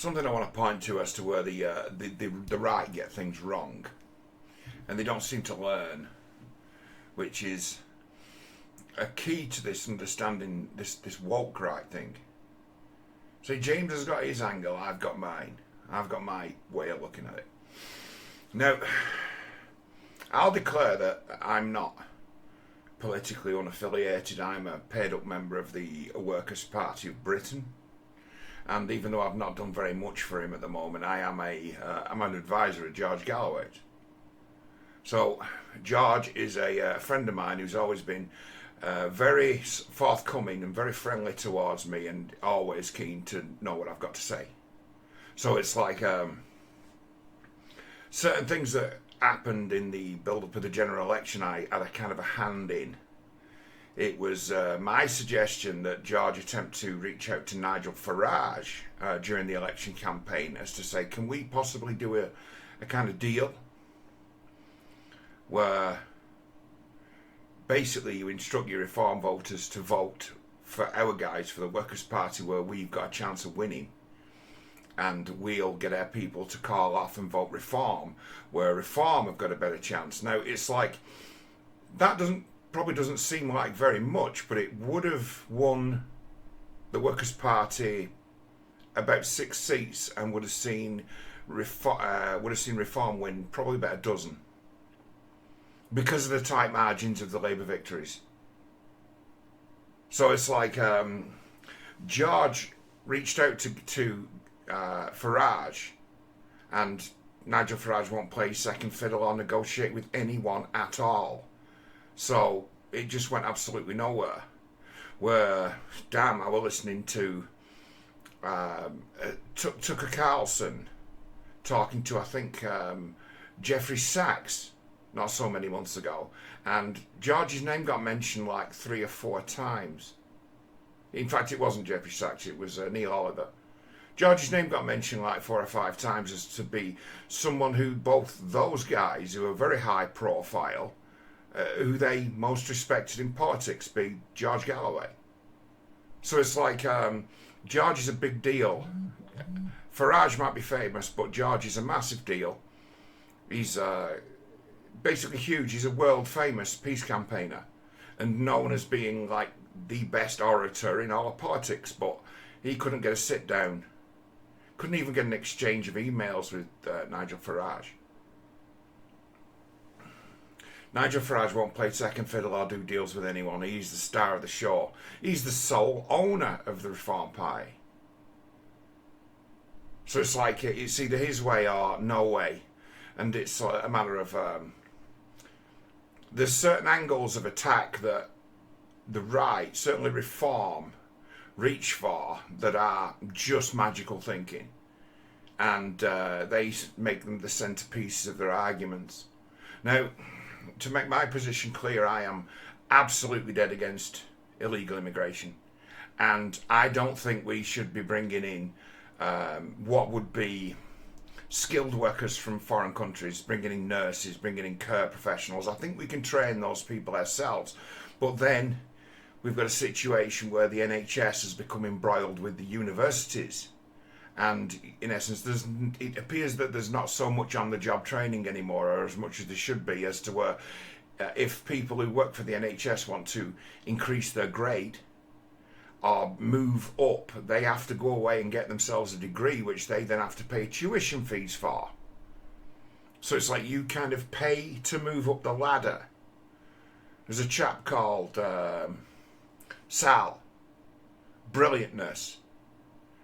something I want to point to as to where the right get things wrong, and they don't seem to learn, which is a key to this understanding this woke right thing. See, James has got his angle, I've got mine. I've got my way of looking at it. Now, I'll declare that I'm not politically unaffiliated. I'm a paid-up member of the Workers' Party of Britain, and even though I've not done very much for him at the moment, I'm an advisor of George Galloway's. So, George is a friend of mine who's always been very forthcoming and very friendly towards me, and always keen to know what I've got to say. So it's like certain things that happened in the build-up of the general election, I had a kind of a hand in. It was my suggestion that George attempt to reach out to Nigel Farage during the election campaign as to say, can we possibly do a kind of deal where basically you instruct your reform voters to vote for our guys, for the Workers' Party, where we've got a chance of winning, and we'll get our people to call off and vote reform, where reform have got a better chance. Now, it's like, that probably doesn't seem like very much, but it would have won the Workers' Party about 6 seats, and would have seen reform win probably about a dozen, because of the tight margins of the Labour victories. So it's like George reached out to Farage, and Nigel Farage won't play second fiddle or negotiate with anyone at all. So it just went absolutely nowhere. Where, damn, I was listening to Tucker Carlson talking to, I think, Jeffrey Sachs not so many months ago, and George's name got mentioned like 3 or 4 times. In fact, it wasn't Jeffrey Sachs, it was Neil Oliver. George's name got mentioned like 4 or 5 times as to be someone who both those guys, who are very high profile, who they most respected in politics, be George Galloway. So it's like, George is a big deal. Farage might be famous, but George is a massive deal. He's basically huge. He's a world famous peace campaigner, and known as being like the best orator in all of politics, but he couldn't get a sit down. Couldn't even get an exchange of emails with Nigel Farage. Nigel Farage won't play second fiddle or do deals with anyone. He's the star of the show. He's the sole owner of the Reform Party. So it's like, it's either his way or no way. And it's a matter of, there's certain angles of attack that the right, certainly Reform, reach for, that are just magical thinking, and they make them the centerpieces of their arguments. Now, to make my position clear, I am absolutely dead against illegal immigration, and I don't think we should be bringing in what would be skilled workers from foreign countries, bringing in nurses, bringing in care professionals. I think we can train those people ourselves, but then we've got a situation where the NHS has become embroiled with the universities, and in essence it appears that there's not so much on-the-job training anymore, or as much as there should be, as to where if people who work for the NHS want to increase their grade or move up, they have to go away and get themselves a degree, which they then have to pay tuition fees for. So it's like you kind of pay to move up the ladder. There's a chap called Sal, brilliant nurse,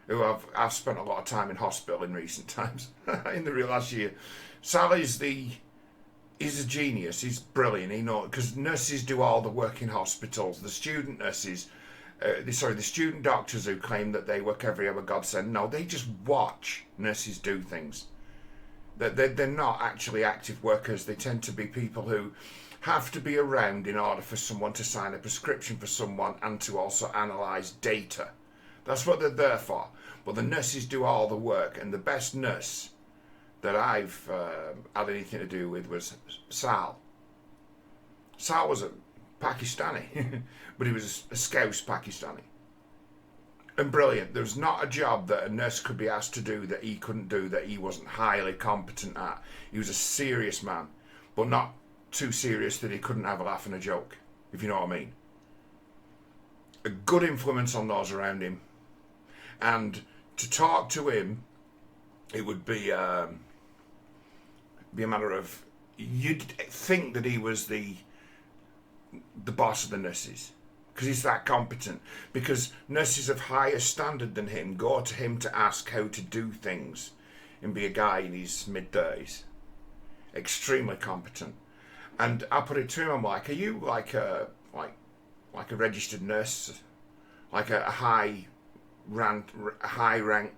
who I've spent a lot of time in hospital in recent times, in the last year. Sal is he's a genius. He's brilliant. Because nurses do all the work in hospitals. The student nurses, the student doctors who claim that they work every other godsend, no, they just watch nurses do things. They're not actually active workers. They tend to be people who have to be around in order for someone to sign a prescription for someone and to also analyse data. That's what they're there for. But the nurses do all the work, and the best nurse that I've had anything to do with was Sal. Sal was a Pakistani, but he was a Scouse Pakistani. and brilliant. There's not a job that a nurse could be asked to do that he couldn't do, that he wasn't highly competent at. He was a serious man, but not too serious that he couldn't have a laugh and a joke, if you know what I mean. A good influence on those around him. And to talk to him, it would be a matter of, you'd think that he was the boss of the nurses, because he's that competent. Because nurses of higher standard than him go to him to ask how to do things, and be a guy in his mid-30s, extremely competent. And I put it to him, I'm like, are you like a registered nurse, like a high ranked,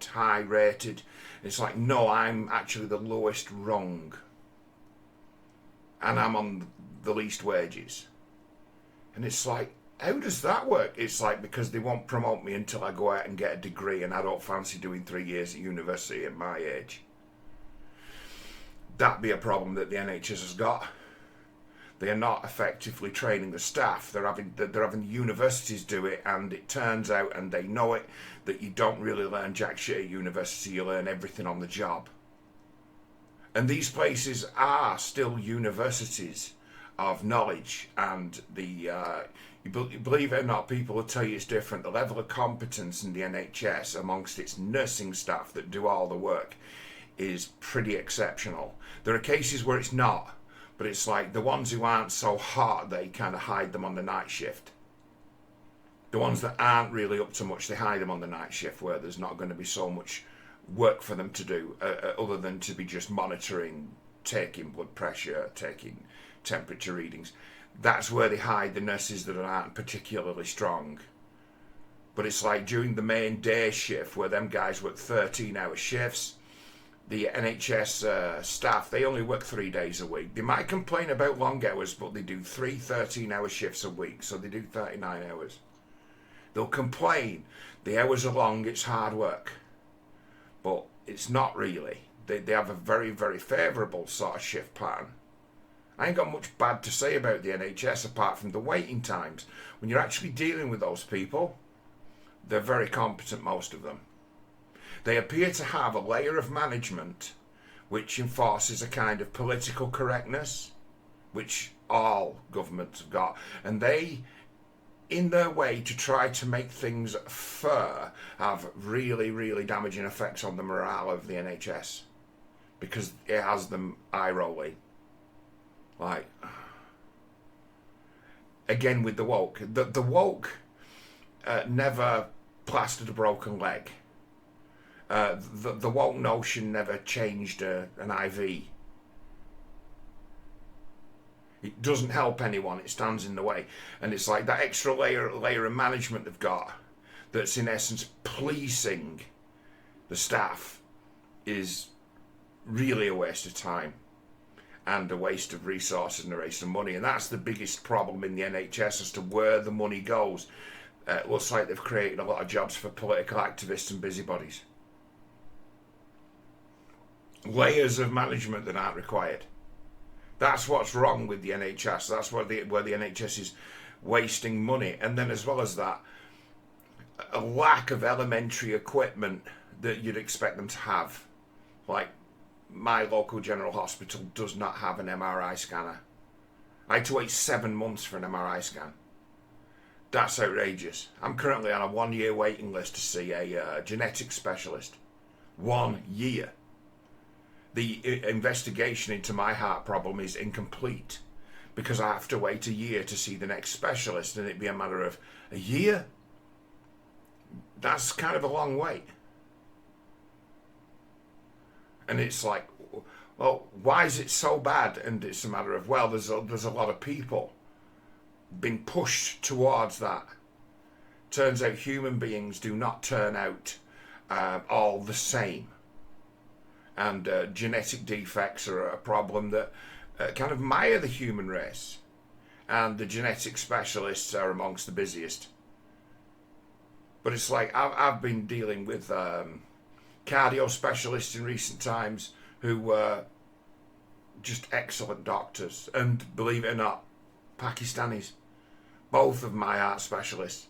high rated? It's like, no, I'm actually the lowest rung, and I'm on the least wages. And it's like, how does that work? It's like, because they won't promote me until I go out and get a degree, and I don't fancy doing 3 years at university at my age. That'd be a problem that the NHS has got. They are not effectively training the staff. They're having universities do it, and it turns out, and they know it, that you don't really learn jack shit at university. You learn everything on the job. And these places are still universities of knowledge, and believe it or not, people will tell you it's different. The level of competence in the NHS amongst its nursing staff that do all the work is pretty exceptional. There are cases where it's not, but it's like the ones who aren't so hot, they kind of hide them on the night shift. The ones that aren't really up to much, they hide them on the night shift, where there's not going to be so much work for them to do, other than to be just monitoring, taking blood pressure, taking temperature readings. That's where they hide the nurses that aren't particularly strong. But it's like during the main day shift, where them guys work 13-hour shifts, the NHS staff, they only work 3 days a week. They might complain about long hours, but they do 3 13-hour shifts a week, so they do 39 hours. They'll complain, the hours are long, it's hard work. But it's not really. They have a very, very favourable sort of shift pattern. I ain't got much bad to say about the NHS apart from the waiting times. When you're actually dealing with those people, they're very competent, most of them. They appear to have a layer of management which enforces a kind of political correctness, which all governments have got. And they, in their way to try to make things fair, have really, really damaging effects on the morale of the NHS, because it has them eye-rolling. Like, again with the woke. The woke never plastered a broken leg. The woke notion never changed an IV. It doesn't help anyone, it stands in the way. And it's like that extra layer of management they've got, that's in essence policing the staff, is really a waste of time, and a waste of resources, and a waste of money. And that's the biggest problem in the NHS, as to where the money goes. It looks like they've created a lot of jobs for political activists and busybodies. Layers of management that aren't required. That's what's wrong with the NHS. That's where the NHS is wasting money. And then, as well as that, a lack of elementary equipment that you'd expect them to have. Like, my local general hospital does not have an MRI scanner. I had to wait 7 months for an MRI scan. That's outrageous. I'm currently on a 1-year waiting list to see a genetic specialist. 1 year. The investigation into my heart problem is incomplete, because I have to wait a year to see the next specialist, and it'd be a matter of a year. That's kind of a long wait. And it's like, well, why is it so bad? And it's a matter of, well, there's a lot of people being pushed towards that. Turns out human beings do not turn out all the same. And genetic defects are a problem that kind of mire the human race. And the genetic specialists are amongst the busiest. But it's like, I've been dealing with cardio specialists in recent times who were just excellent doctors. And believe it or not, Pakistanis. Both of my heart specialists.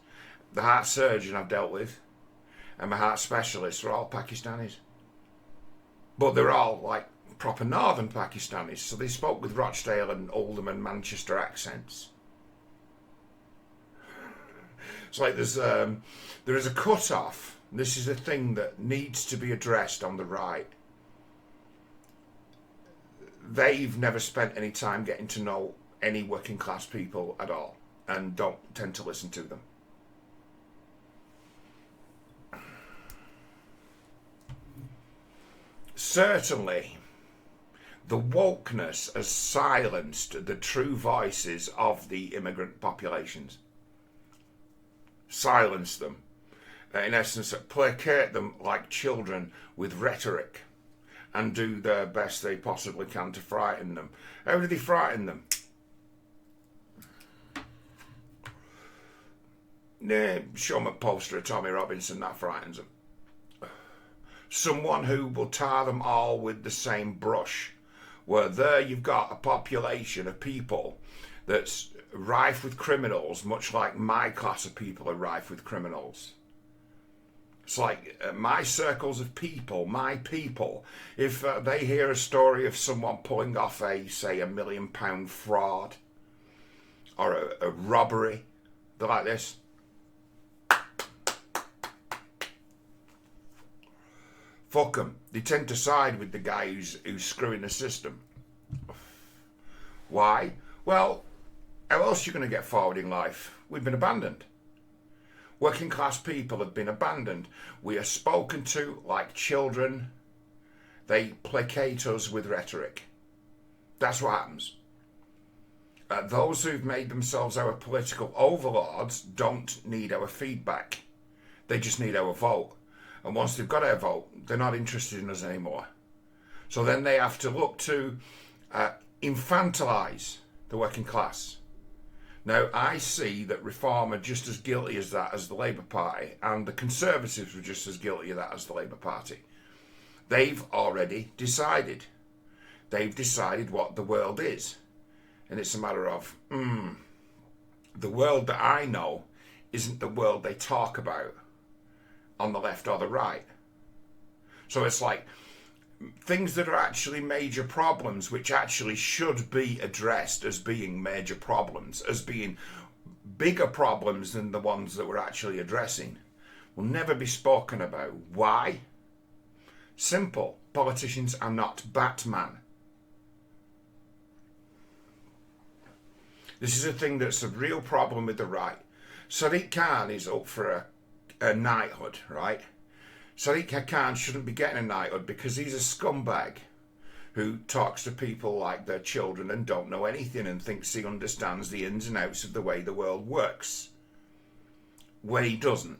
The heart surgeon I've dealt with, and my heart specialists are all Pakistanis. But they're all like proper northern Pakistanis, so they spoke with Rochdale and Oldham and Manchester accents. It's like there is a cut-off. This is a thing that needs to be addressed on the right. They've never spent any time getting to know any working class people at all, and don't tend to listen to them. Certainly, the wokeness has silenced the true voices of the immigrant populations. Silence them. In essence, placate them like children with rhetoric and do the best they possibly can to frighten them. How do they frighten them? Show them a poster of Tommy Robinson, that frightens them. Someone who will tar them all with the same brush. Where there you've got a population of people that's rife with criminals, much like my class of people are rife with criminals. It's like my circles of people, my people, if they hear a story of someone pulling off say £1 million fraud or a robbery, they're like this. Fuck them. They tend to side with the guy who's screwing the system. Why? Well, how else are you going to get forward in life? We've been abandoned. Working class people have been abandoned. We are spoken to like children. They placate us with rhetoric. That's what happens. Those who've made themselves our political overlords don't need our feedback. They just need our vote. And once they've got our vote, they're not interested in us anymore. So then they have to look to infantilise the working class. Now, I see that Reform are just as guilty as that as the Labour Party, and the Conservatives were just as guilty of that as the Labour Party. They've already decided. They've decided what the world is. And it's a matter of, the world that I know isn't the world they talk about on the left or the right. So it's like things that are actually major problems, which actually should be addressed as being major problems, as being bigger problems than the ones that we're actually addressing, will never be spoken about. Why? Simple. Politicians are not Batman. This is a thing that's a real problem with the right. Sadiq Khan is up for a knighthood, right? Sadiq Khan shouldn't be getting a knighthood because he's a scumbag who talks to people like they're children and don't know anything and thinks he understands the ins and outs of the way the world works, when he doesn't.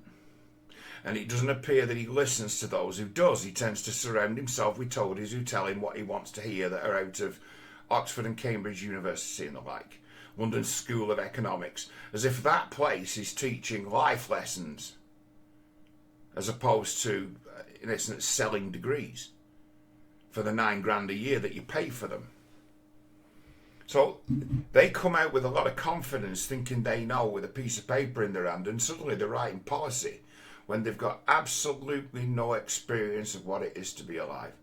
And it doesn't appear that he listens to those who does. He tends to surround himself with toadies who tell him what he wants to hear, that are out of Oxford and Cambridge University and the like, London School of Economics, as if that place is teaching life lessons, as opposed to, in essence, selling degrees for the £9,000 a year that you pay for them. So they come out with a lot of confidence, thinking they know, with a piece of paper in their hand, and suddenly they're writing policy when they've got absolutely no experience of what it is to be alive.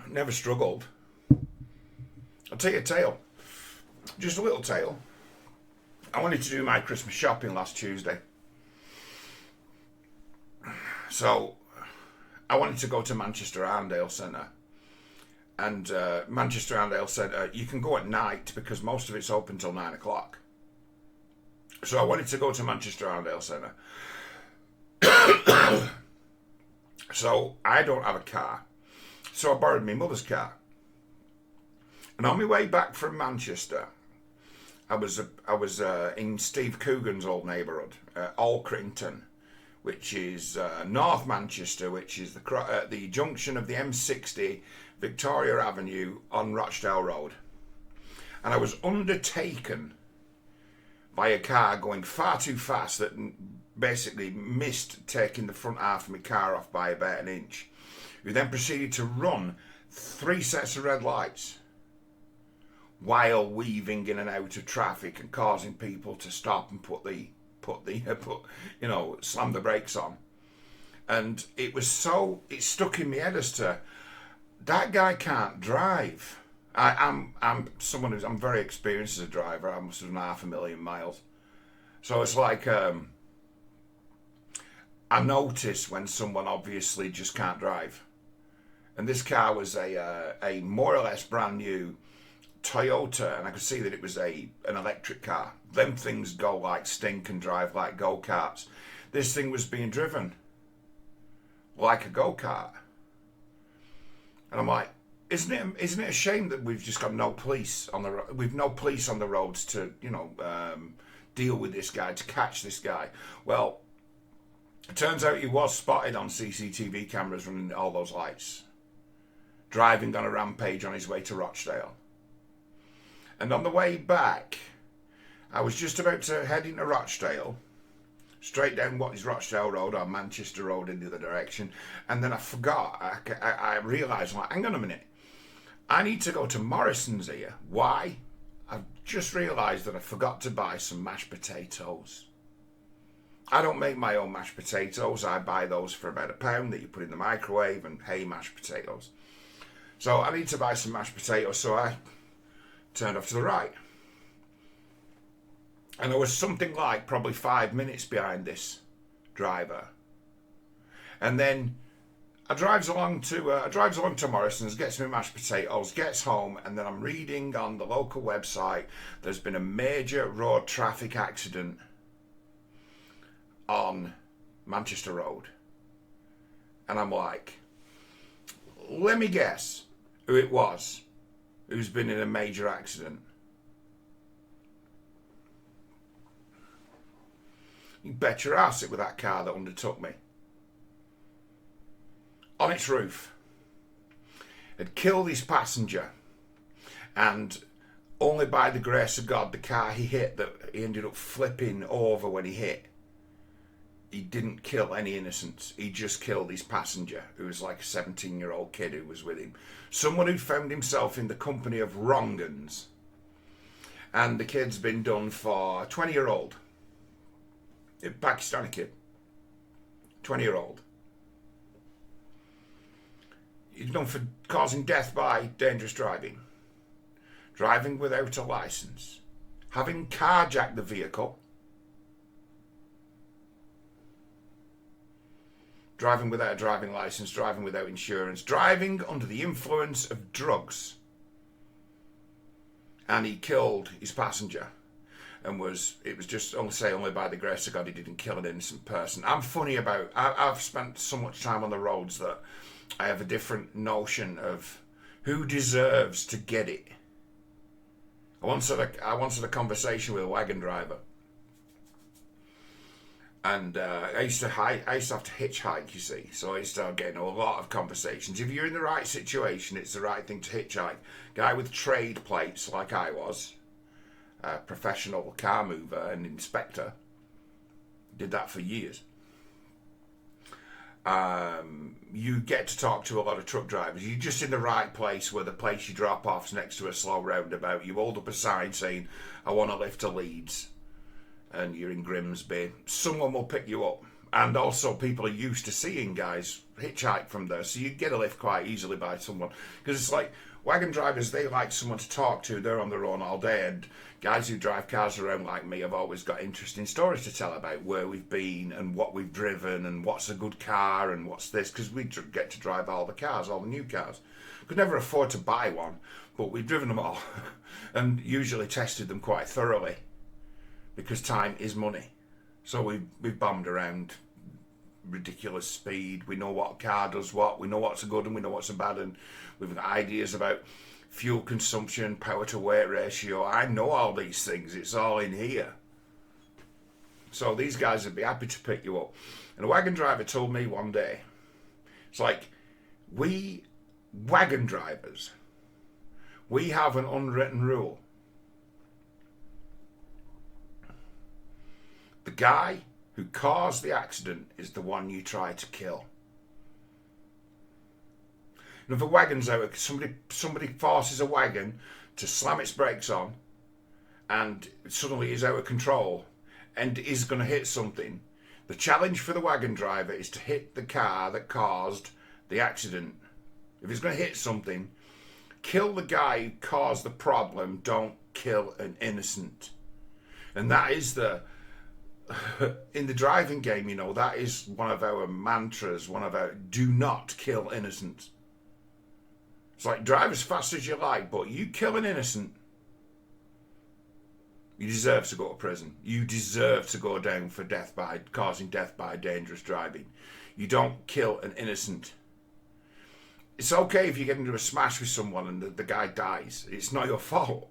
Never struggled. I'll tell you a tale. Just a little tale. I wanted to do my Christmas shopping last Tuesday. So I wanted to go to Manchester Arndale Centre. And Manchester Arndale Centre, you can go at night because most of it's open till 9 o'clock. So I wanted to go to Manchester Arndale Centre. So I don't have a car. So I borrowed my mother's car. And on my way back from Manchester, I was in Steve Coogan's old neighbourhood, Alcrington, which is North Manchester, which is the junction of the M60, Victoria Avenue on Rochdale Road. And I was undertaken by a car going far too fast that basically missed taking the front half of my car off by about an inch. We then proceeded to run 3 sets of red lights while weaving in and out of traffic and causing people to stop and put the slam the brakes on. And it stuck in my head as to, that guy can't drive. I'm very experienced as a driver. I must have done 500,000 miles. So it's like, I notice when someone obviously just can't drive. And this car was a more or less brand new Toyota, and I could see that it was an electric car. Them things go like stink and drive like go-karts. This thing was being driven like a go-kart. And I'm like, isn't it a shame that we've just got no police on the road? We've no police on the roads to, deal with this guy, to catch this guy. Well, it turns out he was spotted on CCTV cameras running all those lights, driving on a rampage on his way to Rochdale. And on the way back, I was just about to head into Rochdale, straight down what is Rochdale Road or Manchester Road in the other direction, and then I forgot. I realised, like, hang on a minute, I need to go to Morrison's here. Why? I've just realised that I forgot to buy some mashed potatoes. I don't make my own mashed potatoes. I buy those for about £1 that you put in the microwave, and hey, mashed potatoes. So I need to buy some mashed potatoes, so I turned off to the right. And I was something like probably 5 minutes behind this driver. And then I drives along to Morrison's, gets me mashed potatoes, gets home, and then I'm reading on the local website there's been a major road traffic accident on Manchester Road. And I'm like, let me guess who it was who's been in a major accident. You bet your ass it was that car that undertook me. On its roof. Had killed his passenger. And only by the grace of God, the car he hit, that he ended up flipping over when he hit, he didn't kill any innocents. He just killed his passenger, who was like a 17-year-old kid who was with him. Someone who found himself in the company of wrong-uns. And the kid's been done for 20-year-old. A Pakistani kid. 20-year-old. He's done for causing death by dangerous driving. Driving without a licence. Having carjacked the vehicle. Driving without a driving licence. Driving without insurance. Driving under the influence of drugs. And he killed his passenger. And it was just only by the grace of God he didn't kill an innocent person. I'm funny about, I've spent so much time on the roads that I have a different notion of who deserves to get it. I once had a conversation with a wagon driver. And I used to have to hitchhike, you see. So I used to start getting a lot of conversations. If you're in the right situation, it's the right thing to hitchhike. Guy with trade plates like I was. A professional car mover and inspector. Did that for years. You get to talk to a lot of truck drivers. You're just in the right place where the place you drop off is next to a slow roundabout. You hold up a sign saying, I want to lift to Leeds. And you're in Grimsby. Someone will pick you up. And also people are used to seeing guys hitchhike from there. So you get a lift quite easily by someone. Because it's like, wagon drivers, they like someone to talk to. They're on their own all day. And guys who drive cars around like me have always got interesting stories to tell about where we've been and what we've driven and what's a good car and what's this. Because we get to drive all the cars, all the new cars. Could never afford to buy one, but we've driven them all. And usually tested them quite thoroughly. Because time is money. So we've bombed around ridiculous speed. We know what car does what. We know what's a good and we know what's a bad. And we've got ideas about fuel consumption, power to weight ratio. I know all these things. It's all in here. So these guys would be happy to pick you up. And a wagon driver told me one day, it's like, we wagon drivers, we have an unwritten rule. The guy who caused the accident is the one you try to kill. And if a wagon's out, somebody forces a wagon to slam its brakes on and suddenly is out of control and is going to hit something, the challenge for the wagon driver is to hit the car that caused the accident. If he's going to hit something, kill the guy who caused the problem, don't kill an innocent. And that is in the driving game, you know, that is one of our mantras, do not kill innocent. It's like, drive as fast as you like, but you kill an innocent, you deserve to go to prison. You deserve to go down for causing death by dangerous driving. You don't kill an innocent. It's okay if you get into a smash with someone and the guy dies. It's not your fault.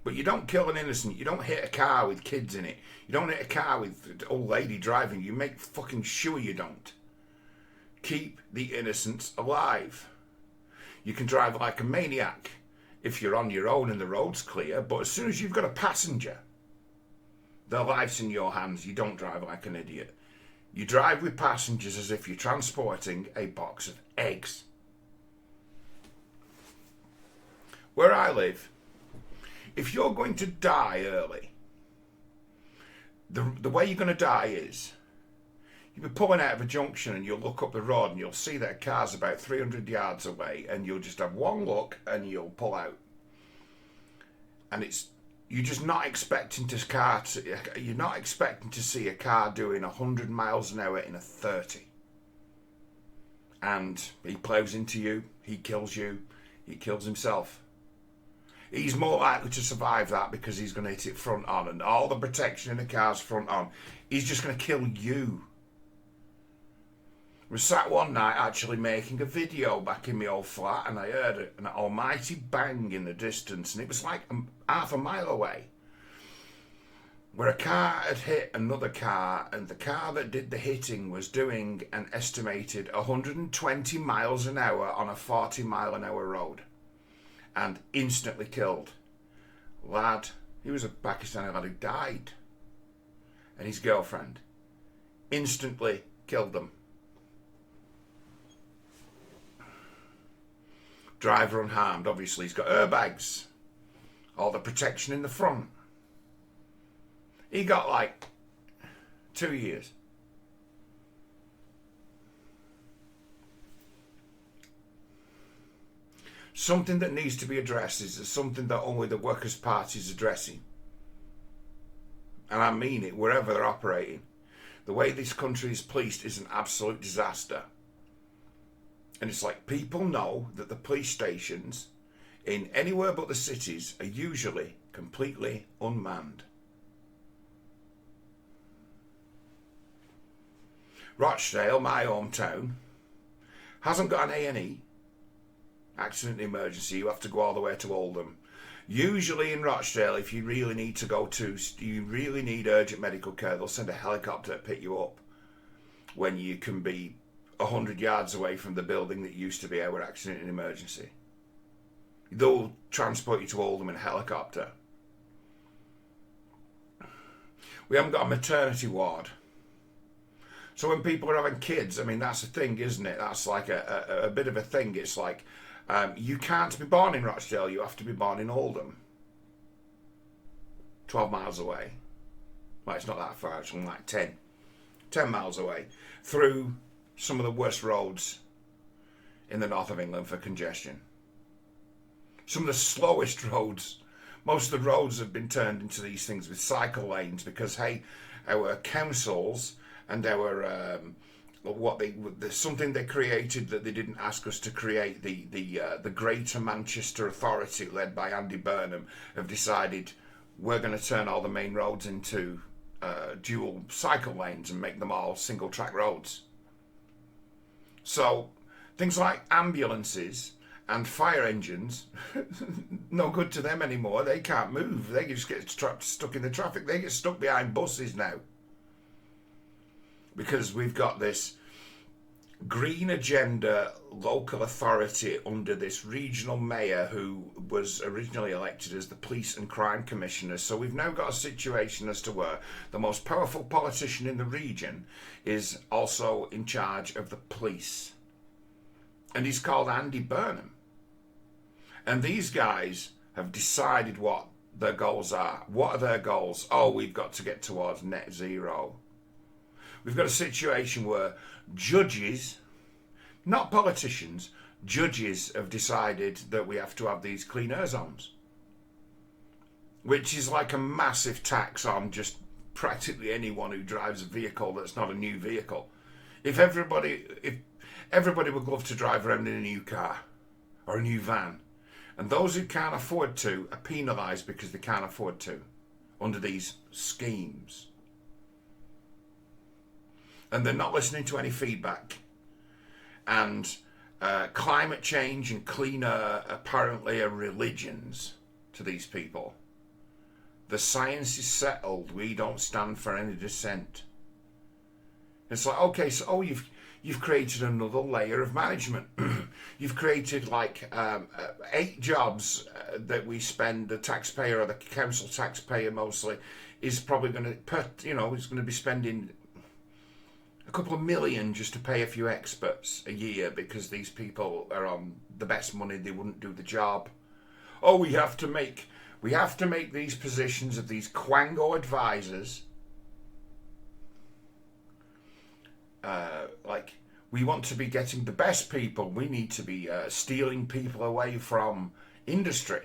But you don't kill an innocent. You don't hit a car with kids in it. You don't hit a car with an old lady driving. You make fucking sure you don't. Keep the innocents alive. You can drive like a maniac if you're on your own and the road's clear, but as soon as you've got a passenger, their life's in your hands. You don't drive like an idiot. You drive with passengers as if you're transporting a box of eggs. Where I live, if you're going to die early, the way you're going to die is you'll be pulling out of a junction and you'll look up the road and you'll see that a car's about 300 yards away, and you'll just have one look and you'll pull out. And you're just not expecting you're not expecting to see a car doing 100 miles an hour in a 30. And he plows into you, he kills himself. He's more likely to survive that because he's going to hit it front on, and all the protection in the car's front on. He's just going to kill you. We sat one night actually making a video back in my old flat, and I heard an almighty bang in the distance, and it was like half a mile away, where a car had hit another car, and the car that did the hitting was doing an estimated 120 miles an hour on a 40 mile an hour road, and instantly killed. Lad, he was a Pakistani lad who died, and his girlfriend instantly killed them. Driver unharmed, obviously. He's got airbags, all the protection in the front. He got like 2 years. Something that needs to be addressed is something that only the Workers' Party is addressing. And I mean it, wherever they're operating. The way this country is policed is an absolute disaster. And it's like, people know that the police stations in anywhere but the cities are usually completely unmanned. Rochdale, my hometown, hasn't got an A&E, accident and emergency. You have to go all the way to Oldham. Usually in Rochdale, if you really need urgent medical care, they'll send a helicopter to pick you up when you can be 100 yards away from the building that used to be our accident and emergency. They'll transport you to Oldham in a helicopter. We haven't got a maternity ward. So when people are having kids, I mean, that's a thing, isn't it? That's like a bit of a thing. It's like, you can't be born in Rochdale, you have to be born in Oldham. 12 miles away. Well, it's not that far, it's only like 10 miles away. Through some of the worst roads in the north of England for congestion. Some of the slowest roads. Most of the roads have been turned into these things with cycle lanes because, hey, our councils and our something they created that they didn't ask us to create, the Greater Manchester Authority led by Andy Burnham, have decided we're going to turn all the main roads into dual cycle lanes and make them all single track roads. So things like ambulances and fire engines, no good to them anymore. They can't move. They just get stuck in the traffic. They get stuck behind buses now. Because we've got this green agenda local authority under this regional mayor who was originally elected as the police and crime commissioner. So we've now got a situation as to where the most powerful politician in the region is also in charge of the police. And he's called Andy Burnham. And these guys have decided what their goals are. What are their goals? Oh, we've got to get towards net zero. We've got a situation where judges, not politicians, judges have decided that we have to have these clean air zones, which is like a massive tax on just practically anyone who drives a vehicle that's not a new vehicle. If everybody would love to drive around in a new car or a new van, and those who can't afford to are penalised because they can't afford to under these schemes. And they're not listening to any feedback. And climate change and clean air apparently are religions to these people. The science is settled. We don't stand for any dissent. It's like, okay, so you've created another layer of management. You've created like 8 jobs that we spend, the taxpayer or the council taxpayer mostly is probably going to, is going to be spending a couple of million just to pay a few experts a year because these people are on the best money, they wouldn't do the job. Oh, we have to make these positions of these quango advisors like we want to be getting the best people. We need to be stealing people away from industry.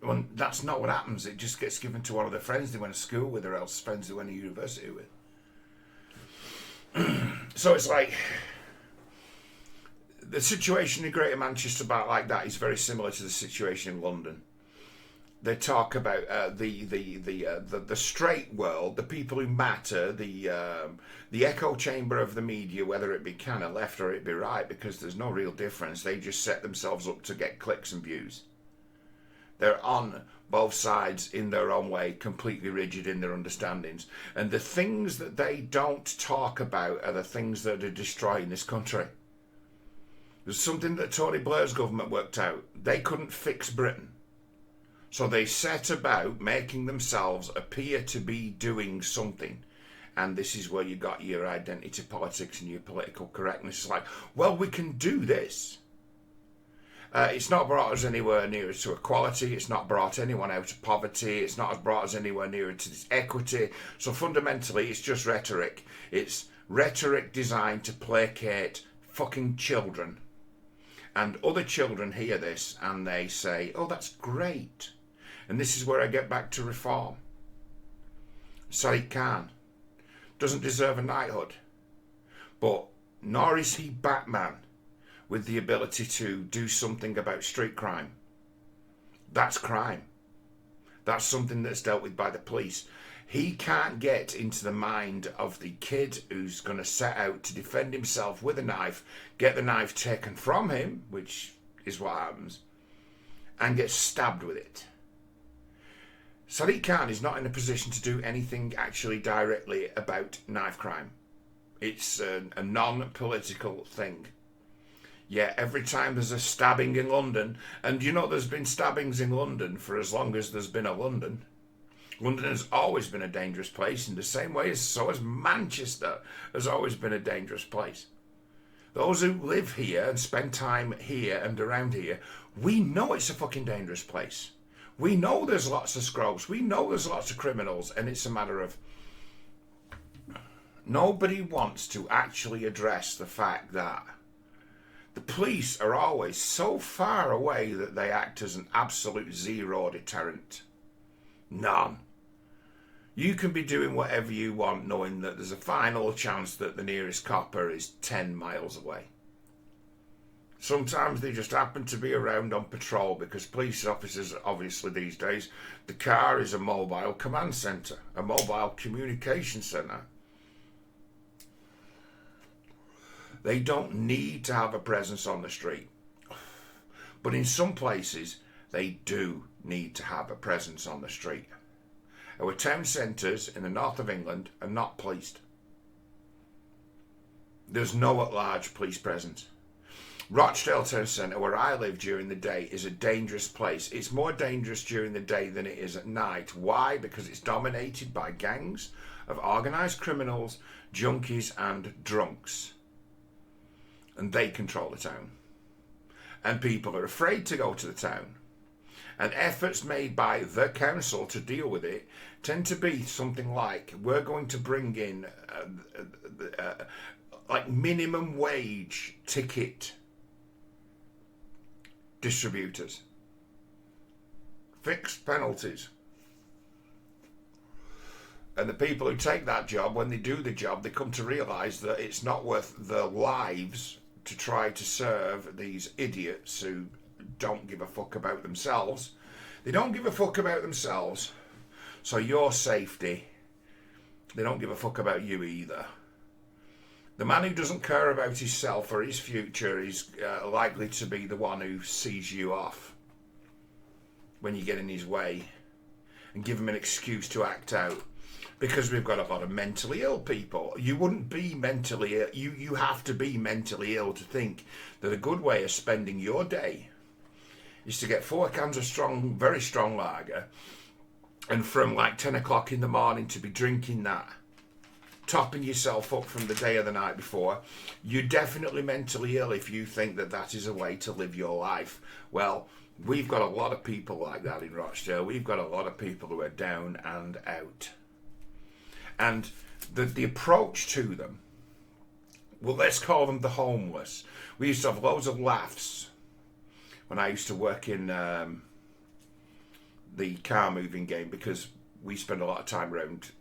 Well, that's not what happens. It just gets given to one of their friends they went to school with or else friends they went to university with. So it's like the situation in Greater Manchester about like that is very similar to the situation in London. They talk about the straight world, the people who matter, the echo chamber of the media, whether it be kind of left or it be right, because there's no real difference. They just set themselves up to get clicks and views. They're on both sides in their own way, completely rigid in their understandings. And the things that they don't talk about are the things that are destroying this country. There's something that Tony Blair's government worked out. They couldn't fix Britain. So they set about making themselves appear to be doing something. And this is where you got your identity politics and your political correctness. It's like, well, we can do this. It's not brought us anywhere nearer to equality. It's not brought anyone out of poverty. It's not brought us anywhere nearer to this equity. So fundamentally, it's just rhetoric. It's rhetoric designed to placate fucking children. And other children hear this and they say, oh, that's great. And this is where I get back to reform. Sadiq Khan doesn't deserve a knighthood. But nor is he Batman with the ability to do something about street crime. That's crime. That's something that's dealt with by the police. He can't get into the mind of the kid who's going to set out to defend himself with a knife, get the knife taken from him, which is what happens, and get stabbed with it. Sadiq Khan is not in a position to do anything actually directly about knife crime. It's a non-political thing. Yeah, every time there's a stabbing in London, and there's been stabbings in London for as long as there's been a London. London has always been a dangerous place in the same way as so has Manchester has always been a dangerous place. Those who live here and spend time here and around here, we know it's a fucking dangerous place. We know there's lots of scrubs. We know there's lots of criminals, and it's a matter of nobody wants to actually address the fact that the police are always so far away that they act as an absolute zero deterrent. None. You can be doing whatever you want knowing that there's a final chance that the nearest copper is 10 miles away. Sometimes they just happen to be around on patrol because police officers, obviously these days, the car is a mobile command centre, a mobile communication centre. They don't need to have a presence on the street. But in some places, they do need to have a presence on the street. Our town centres in the north of England are not policed. There's no at-large police presence. Rochdale Town Centre, where I live during the day, is a dangerous place. It's more dangerous during the day than it is at night. Why? Because it's dominated by gangs of organised criminals, junkies and drunks. And they control the town. And people are afraid to go to the town And efforts made by the council to deal with it tend to be something like, we're going to bring in like minimum wage ticket distributors, fixed penalties. And the people who take that job, when they do the job, they come to realise that it's not worth their lives to try to serve these idiots who don't give a fuck about themselves. They don't give a fuck about themselves, so your safety, they don't give a fuck about you either. The man who doesn't care about himself or his future is likely to be the one who sees you off when you get in his way and give him an excuse to act out. Because we've got a lot of mentally ill people. You wouldn't be mentally ill. You have to be mentally ill to think that a good way of spending your day is to get 4 cans of strong, very strong lager, and from like 10 o'clock in the morning to be drinking that, topping yourself up from the day or the night before. You're definitely mentally ill if you think that that is a way to live your life. Well, we've got a lot of people like that in Rochdale. We've got a lot of people who are down and out. And the approach to them, well, let's call them the homeless. We used to have loads of laughs when I used to work in the car moving game, because we spend a lot of time around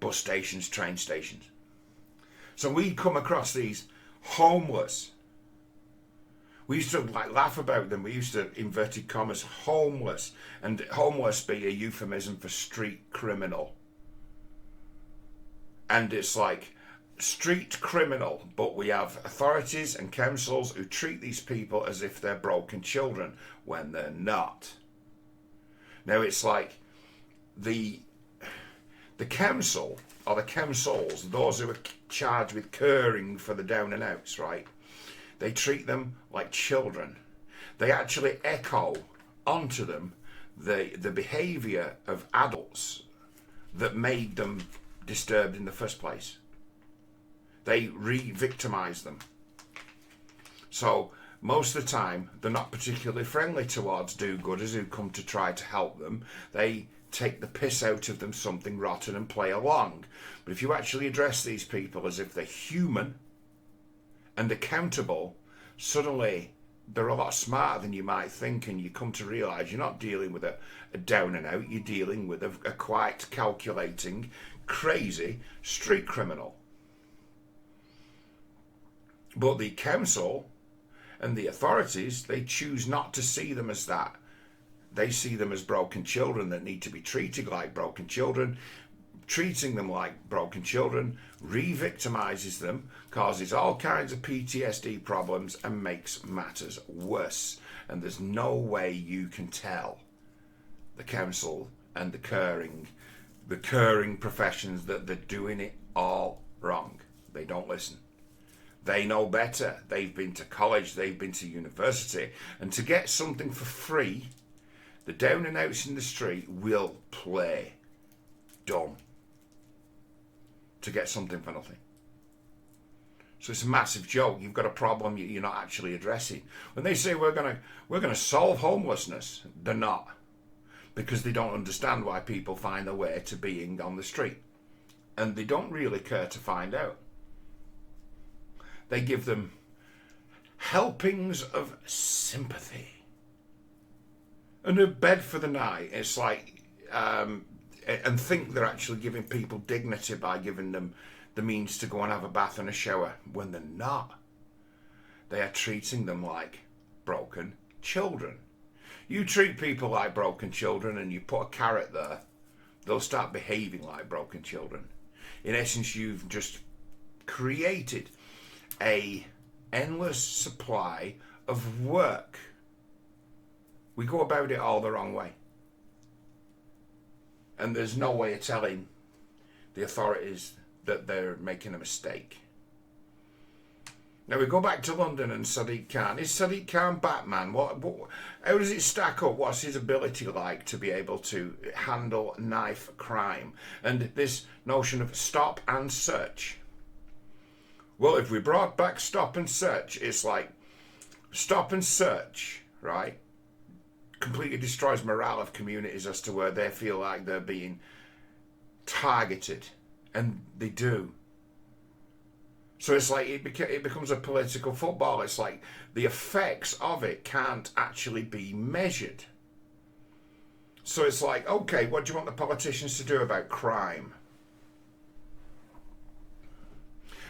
bus stations, train stations. So we'd come across these homeless. We used to like laugh about them. We used to, inverted commas, homeless. And homeless be a euphemism for street criminal. And it's like street criminal, but we have authorities and councils who treat these people as if they're broken children when they're not. Now it's like the council, or the councils, those who are charged with caring for the down and outs, right? They treat them like children. They actually echo onto them the behaviour of adults that made them disturbed in the first place. They re-victimise them. So most of the time they're not particularly friendly towards do-gooders who come to try to help them. They take the piss out of them something rotten and play along. But if you actually address these people as if they're human and accountable, suddenly they're a lot smarter than you might think, and you come to realise you're not dealing with a down and out, you're dealing with a quite calculating, crazy street criminal. But the council and the authorities, they choose not to see them as that. They see them as broken children that need to be treated like broken children. Treating them like broken children re-victimises them, causes all kinds of PTSD problems, and makes matters worse. And there's no way you can tell the council and the caring professions that they're doing it all wrong. They don't listen. They know better. They've been to college, they've been to university, and to get something for free, the down and outs in the street will play dumb to get something for nothing. So it's a massive joke. You've got a problem you're not actually addressing. When they say we're gonna solve homelessness, they're not, because they don't understand why people find their way to being on the street, and they don't really care to find out. They give them helpings of sympathy and a bed for the night. It's like, and think they're actually giving people dignity by giving them the means to go and have a bath and a shower, when they're not. They are treating them like broken children. You treat people like broken children and you put a carrot there, they'll start behaving like broken children. In essence, you've just created a endless supply of work. We go about it all the wrong way. And there's no way of telling the authorities that they're making a mistake. Now we go back to London and Sadiq Khan. Is Sadiq Khan Batman? How does it stack up? What's his ability like to be able to handle knife crime? And this notion of stop and search. Well, if we brought back stop and search, it's like stop and search, right? completely destroys morale of communities as to where they feel like they're being targeted, and they do. So it's like it becomes a political football. It's like the effects of it can't actually be measured. So it's like, okay, what do you want the politicians to do about crime?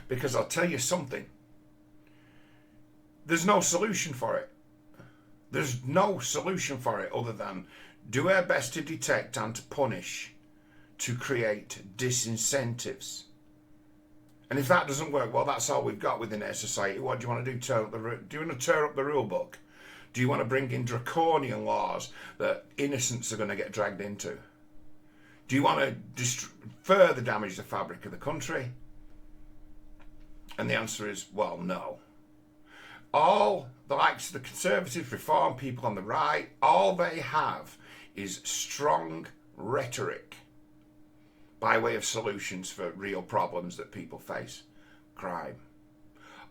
Because I'll tell you something, there's no solution for it. There's no solution for it other than do our best to detect and to punish, to create disincentives. And if that doesn't work, well, that's all we've got within our society. What do you want to do? Do you want to tear up the rule book? Do you want to bring in draconian laws that innocents are going to get dragged into? Do you want to further damage the fabric of the country? And the answer is, well, no. All the likes of the Conservatives, Reform, people on the right, all they have is strong rhetoric by way of solutions for real problems that people face. Crime.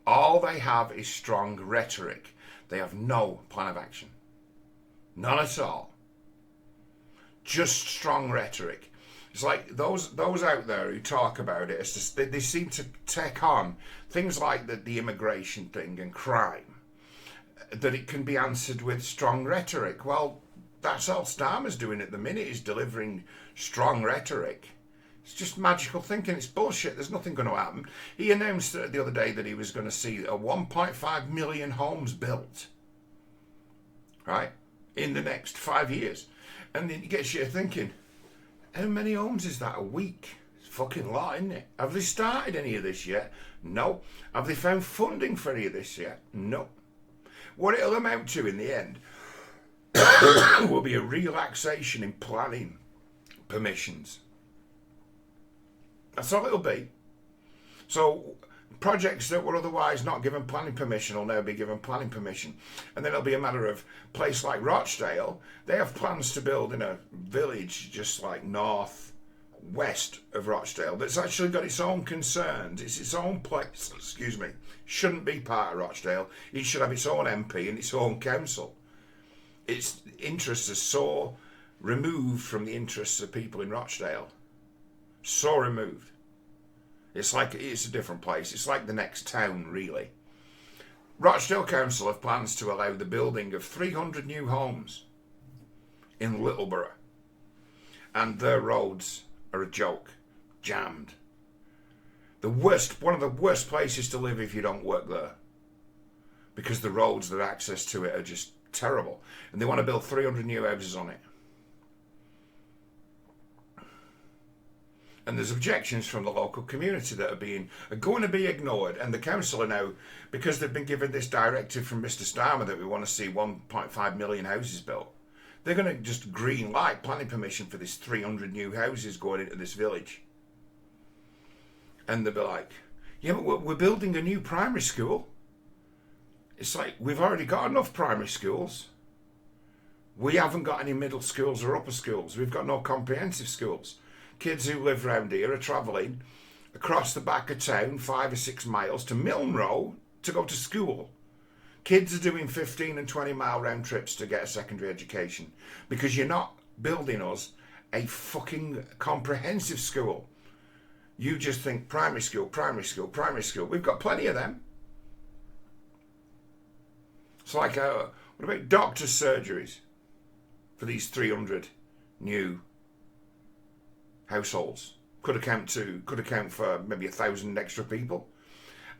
All they have is strong rhetoric. They have no plan of action. None at all. Just strong rhetoric. It's like those out there who talk about it, it's just, they seem to take on things like the immigration thing and crime, that it can be answered with strong rhetoric. Well, that's all Starmer's doing at the minute, is delivering strong rhetoric. It's just magical thinking. It's bullshit. There's nothing going to happen. He announced the other day that he was going to see a 1.5 million homes built, right, in the next 5 years. And then it gets you thinking, how many homes is that a week? It's a fucking lot, isn't it? Have they started any of this yet? No. Have they found funding for any of this yet? No. What it'll amount to in the end will be a relaxation in planning permissions. That's all it'll be. So projects that were otherwise not given planning permission will now be given planning permission. And then it'll be a matter of a place like Rochdale. They have plans to build in a village just like north-west of Rochdale that's actually got its own concerns. It's its own place, shouldn't be part of Rochdale. It should have its own MP and its own council. Its interests are so removed from the interests of people in Rochdale. So removed. It's like it's a different place. It's like the next town, really. Rochdale Council have plans to allow the building of 300 new homes in Littleborough. And their roads are a joke. Jammed. One of the worst places to live if you don't work there. Because the roads that access to it are just terrible. And they want to build 300 new houses on it. And there's objections from the local community that are going to be ignored. And the council are now, because they've been given this directive from Mr. Starmer that we want to see 1.5 million houses built, they're going to just green light planning permission for this 300 new houses going into this village. And they'll be like, yeah, but we're building a new primary school. It's like, we've already got enough primary schools. We haven't got any middle schools or upper schools. We've got no comprehensive schools. Kids who live round here are travelling across the back of town 5 or 6 miles to Milne Row to go to school. Kids are doing 15 and 20 mile round trips to get a secondary education because you're not building us a fucking comprehensive school. You just think primary school, primary school, primary school. We've got plenty of them. It's like, what about doctor's surgeries for these 300 new households? Could account for maybe 1,000 extra people.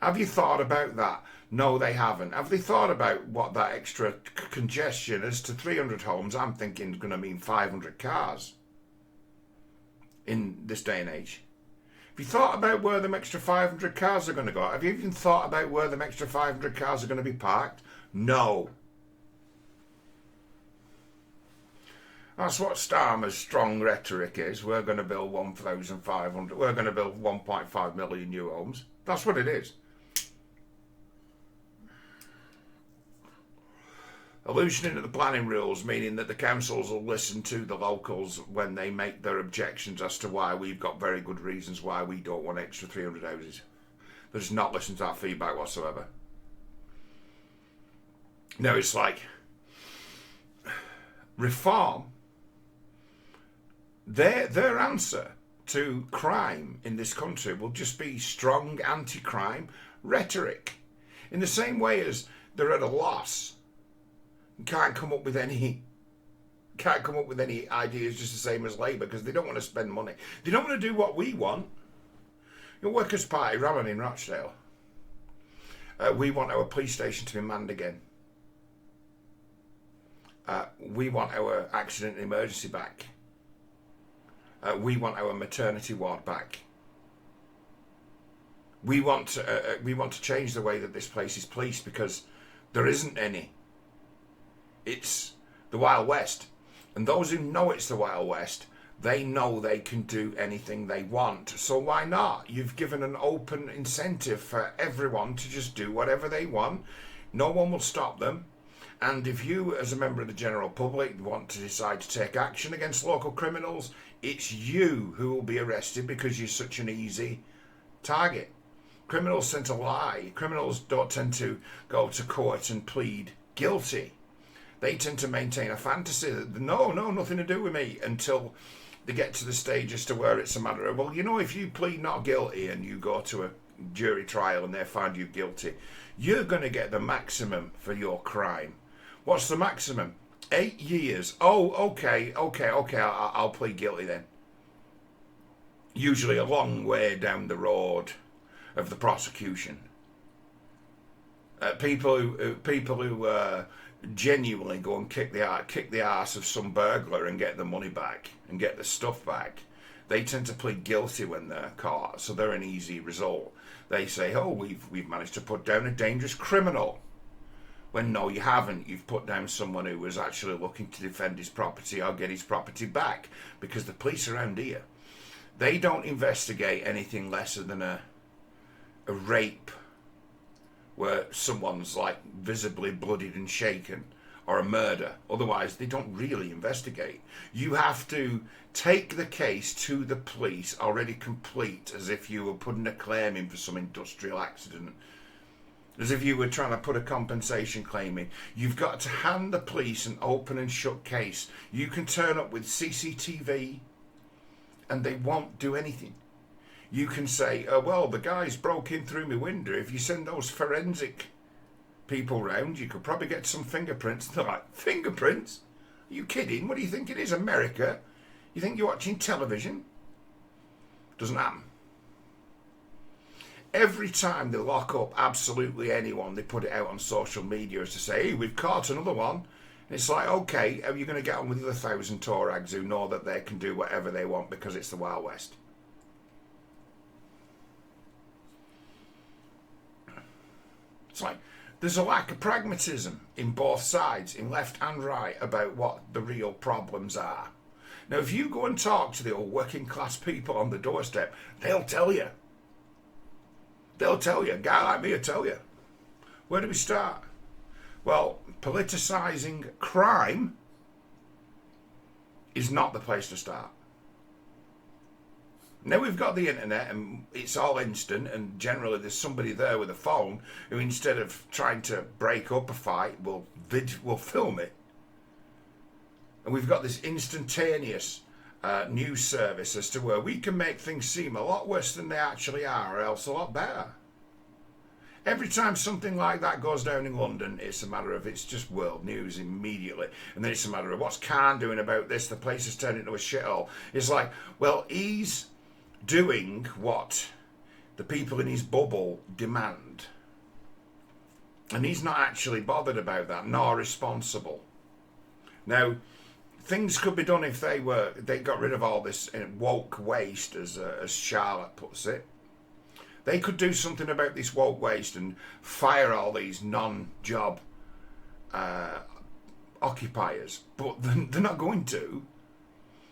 Have you thought about that? No, they haven't. Have they thought about what that extra congestion is to 300 homes? I'm thinking is going to mean 500 cars in this day and age. Have you thought about where them extra 500 cars are going to go? Have you even thought about where them extra 500 cars are going to be parked? No. That's what Starmer's strong rhetoric is. We're going to build 1,500. We're going to build 1.5 million new homes. That's what it is. Allusion into the planning rules, meaning that the councils will listen to the locals when they make their objections as to why we've got very good reasons why we don't want extra 300 houses. They'll just not listen to our feedback whatsoever. No, it's like, reform, their answer to crime in this country will just be strong anti-crime rhetoric. In the same way as they're at a loss, can't come up with any ideas, just the same as Labour, because they don't want to spend money. They don't want to do what we want. The Workers' Party rallying in Rochdale. We want our police station to be manned again. We want our accident and emergency back. We want our maternity ward back. We want to change the way that this place is policed, because there isn't any. It's the Wild West. And those who know it's the Wild West, they know they can do anything they want. So why not? You've given an open incentive for everyone to just do whatever they want. No one will stop them. And if you, as a member of the general public, want to decide to take action against local criminals, it's you who will be arrested, because you're such an easy target. Criminals tend to lie. Criminals don't tend to go to court and plead guilty. They tend to maintain a fantasy that no, nothing to do with me, until they get to the stage as to where it's a matter of, well, if you plead not guilty and you go to a jury trial and they find you guilty, you're going to get the maximum for your crime. What's the maximum? 8 years. Oh, okay, I'll plead guilty then. Usually a long way down the road of the prosecution. People who genuinely go and kick the arse of some burglar and get the money back and get the stuff back, they tend to plead guilty when they're caught, so they're an easy result. They say, oh, we've managed to put down a dangerous criminal. When no, you haven't. You've put down someone who was actually looking to defend his property or get his property back, because the police around here, they don't investigate anything lesser than a rape where someone's like visibly bloodied and shaken, or a murder. Otherwise, they don't really investigate. You have to take the case to the police already complete, as if you were putting a claim in for some industrial accident, as if you were trying to put a compensation claim in. You've got to hand the police an open and shut case. You can turn up with CCTV and they won't do anything. You can say, well, the guys broke in through my window. If you send those forensic people round, you could probably get some fingerprints. They're like, fingerprints? Are you kidding? What do you think it is, America? You think you're watching television? Doesn't happen. Every time they lock up absolutely anyone, they put it out on social media as to say, hey, we've caught another one. And it's like, okay, are you going to get on with the 1,000 Torags who know that they can do whatever they want because it's the Wild West? It's like, there's a lack of pragmatism in both sides, in left and right, about what the real problems are. Now, if you go and talk to the old working class people on the doorstep, they'll tell you. They'll tell you. A guy like me will tell you. Where do we start? Well, politicising crime is not the place to start. Now we've got the internet and it's all instant, and generally there's somebody there with a phone who, instead of trying to break up a fight, will film it. And we've got this instantaneous news service as to where we can make things seem a lot worse than they actually are, or else a lot better. Every time something like that goes down in London, it's a matter of, it's just world news immediately. And then it's a matter of, what's Khan doing about this? The place has turned into a shithole. It's like, well, he's doing what the people in his bubble demand. And he's not actually bothered about that, nor responsible. Now, things could be done if they got rid of all this woke waste, as Charlotte puts it. They could do something about this woke waste and fire all these non-job occupiers, but they're not going to,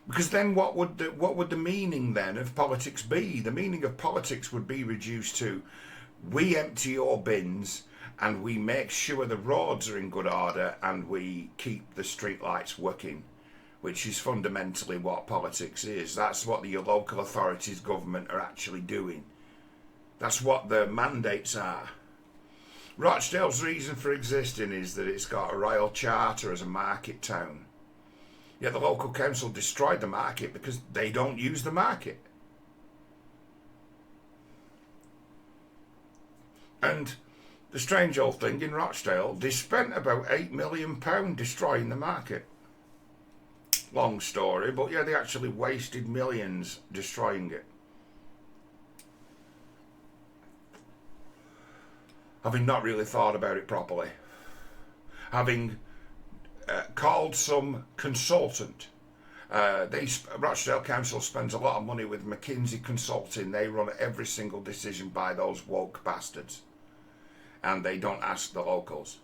because then what would the meaning then of politics be? The meaning of politics would be reduced to, we empty your bins and we make sure the roads are in good order and we keep the street lights working, which is fundamentally what politics is. That's what your local authorities, government are actually doing. That's what the mandates are. Rochdale's reason for existing is that it's got a royal charter as a market town. Yet the local council destroyed the market because they don't use the market. And the strange old thing in Rochdale, they spent about £8 million destroying the market. Long story, but yeah, they actually wasted millions destroying it. Having not really thought about it properly. Having called some consultant. Rochdale Council spends a lot of money with McKinsey Consulting. They run every single decision by those woke bastards. And they don't ask the locals.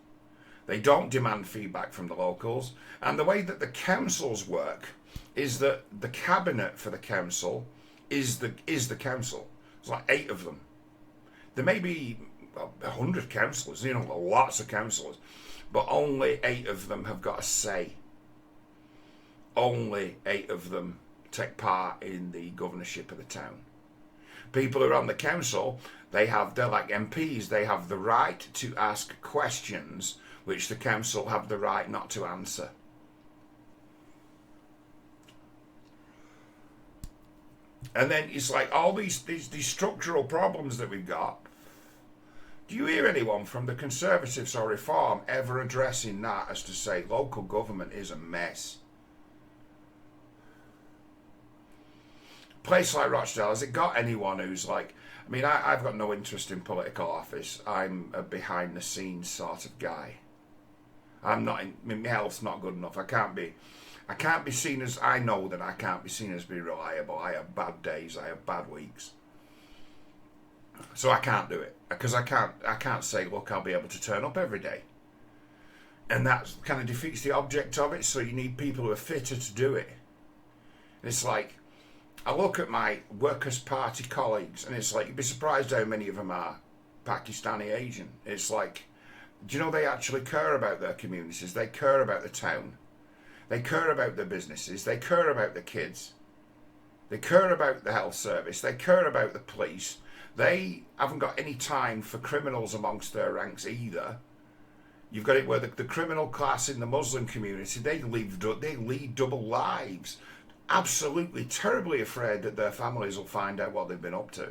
They don't demand feedback from the locals. And the way that the councils work is that the cabinet for the council is the council. There's like 8 of them. There may be 100 councillors, lots of councillors, but only 8 of them have got a say. Only 8 of them take part in the governorship of the town. People who are on the council, they're like MPs, they have the right to ask questions which the council have the right not to answer. And then it's like all these structural problems that we've got. Do you hear anyone from the Conservatives or Reform ever addressing that as to say local government is a mess? A place like Rochdale, has it got anyone who's like, I mean, I've got no interest in political office. I'm a behind the scenes sort of guy. My health's not good enough. I can't be seen as, I know that I can't be seen as being reliable. I have bad days, I have bad weeks. So I can't do it. Because I can't say, look, I'll be able to turn up every day. And that kind of defeats the object of it, so you need people who are fitter to do it. And it's like, I look at my Workers' Party colleagues, and it's like, you'd be surprised how many of them are Pakistani Asian. It's like, do you know they actually care about their communities? They care about the town. They care about their businesses. They care about the kids. They care about the health service. They care about the police. They haven't got any time for criminals amongst their ranks either. You've got it where the criminal class in the Muslim community, they lead double lives. Absolutely, terribly afraid that their families will find out what they've been up to.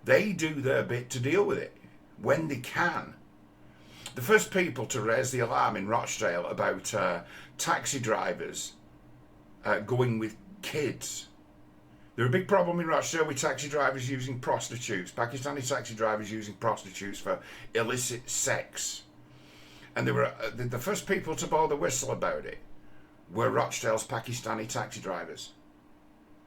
They do their bit to deal with it when they can. The first people to raise the alarm in Rochdale about taxi drivers going with kids. There's a big problem in Rochdale with taxi drivers using prostitutes, Pakistani taxi drivers using prostitutes for illicit sex. And they were the first people to blow the whistle about it were Rochdale's Pakistani taxi drivers,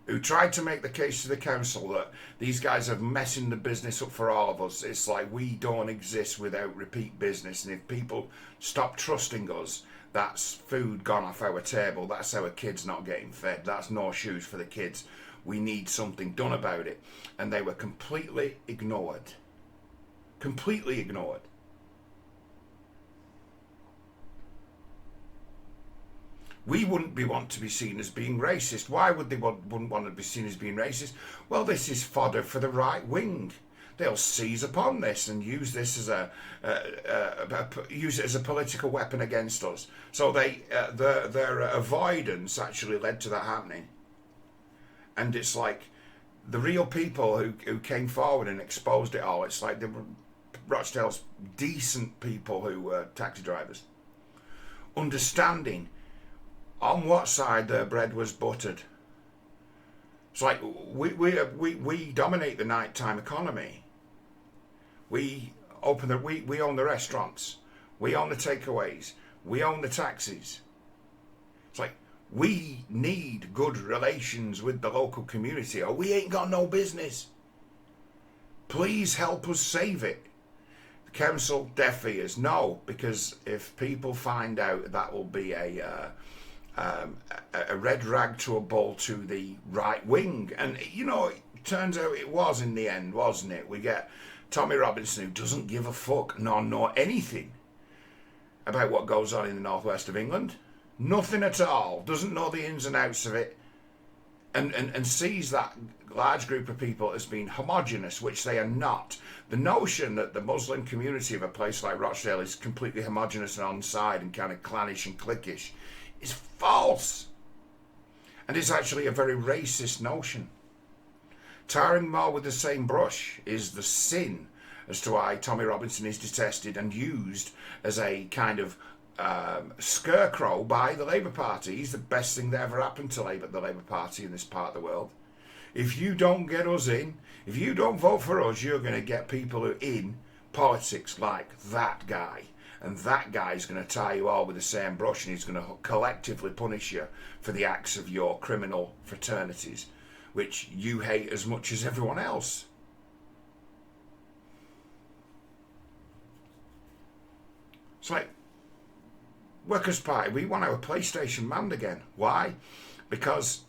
who tried to make the case to the council that these guys are messing the business up for all of us. It's like we don't exist without repeat business, and if people stop trusting us, that's food gone off our table, that's our kids not getting fed, that's no shoes for the kids. We need something done about it. And they were completely ignored. Completely ignored. We wouldn't want to be seen as being racist. Why would they wouldn't want to be seen as being racist? Well, this is fodder for the right wing. They'll seize upon this and use this as use it as a political weapon against us. So their avoidance actually led to that happening. And it's like the real people who came forward and exposed it all. It's like they were Rochdale's decent people who were taxi drivers, understanding on what side their bread was buttered. It's like we dominate the nighttime economy. We own the restaurants. We own the takeaways. We own the taxis. It's like we need good relations with the local community, or we ain't got no business. Please help us save it. The council, deaf ears, no, because if people find out, that will be a red rag to a bull to the right wing. And it turns out it was in the end, wasn't it? We get Tommy Robinson, who doesn't give a fuck nor know anything about what goes on in the northwest of England. Nothing at all. Doesn't know the ins and outs of it. And sees that large group of people as being homogenous, which they are not. The notion that the Muslim community of a place like Rochdale is completely homogenous and on side and kind of clannish and cliquish is false. And it's actually a very racist notion. Tarring them all with the same brush is the sin as to why Tommy Robinson is detested and used as a kind of scarecrow by the Labour Party. He's the best thing that ever happened to the Labour Party in this part of the world. If you don't get us in, if you don't vote for us, you're going to get people who are in politics like that guy. And that guy's going to tie you all with the same brush, and he's going to collectively punish you for the acts of your criminal fraternities, which you hate as much as everyone else. It's like, Workers' Party, we want our PlayStation manned again. Why? Because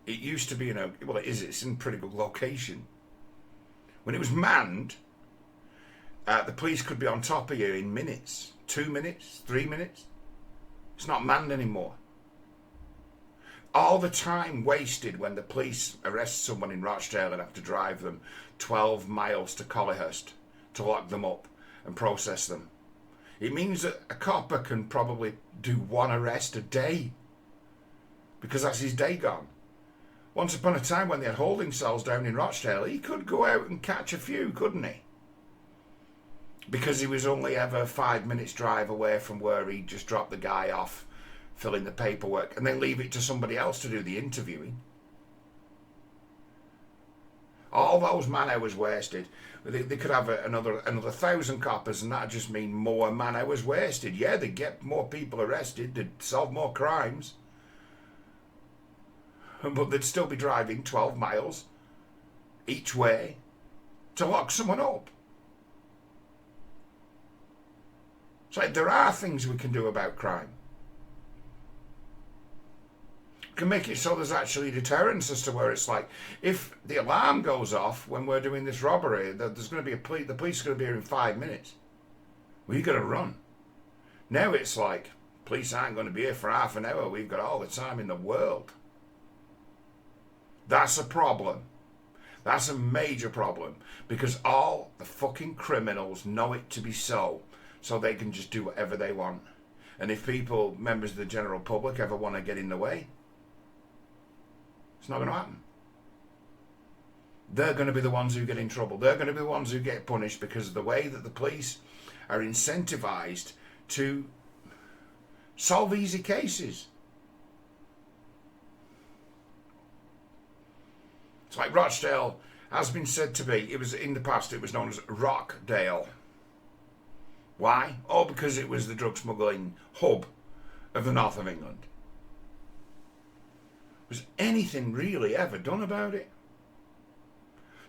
it used to be it's in a pretty good location. When it was manned, the police could be on top of you in minutes, 2 minutes, 3 minutes. It's not manned anymore. All the time wasted when the police arrest someone in Rochdale and have to drive them 12 miles to Collyhurst to lock them up and process them. It means that a copper can probably do one arrest a day, because that's his day gone. Once upon a time, when they had holding cells down in Rochdale, he could go out and catch a few, couldn't he? Because he was only ever 5 minutes drive away from where he just dropped the guy off, fill in the paperwork, and then leave it to somebody else to do the interviewing. All those man hours wasted. They could have another 1,000 coppers, and that'd just mean more man hours wasted. Yeah, they'd get more people arrested, they'd solve more crimes, but they'd still be driving 12 miles each way to lock someone up. It's like, there are things we can do about crime. Can make it so there's actually deterrence as to where it's like, if the alarm goes off when we're doing this robbery, there's going to be the police are going to be here in 5 minutes. We've got to run. Now it's like, police aren't going to be here for half an hour. We've got all the time in the world. That's a problem. That's a major problem, because all the fucking criminals know it to be so they can just do whatever they want. And if people, members of the general public, ever want to get in the way, it's not going to happen. They're going to be the ones who get in trouble. They're going to be the ones who get punished because of the way that the police are incentivized to solve easy cases. It's like Rochdale has been said to be, it was in the past, it was known as Rockdale. Why? Oh, because it was the drug smuggling hub of the north of England. Was anything really ever done about it?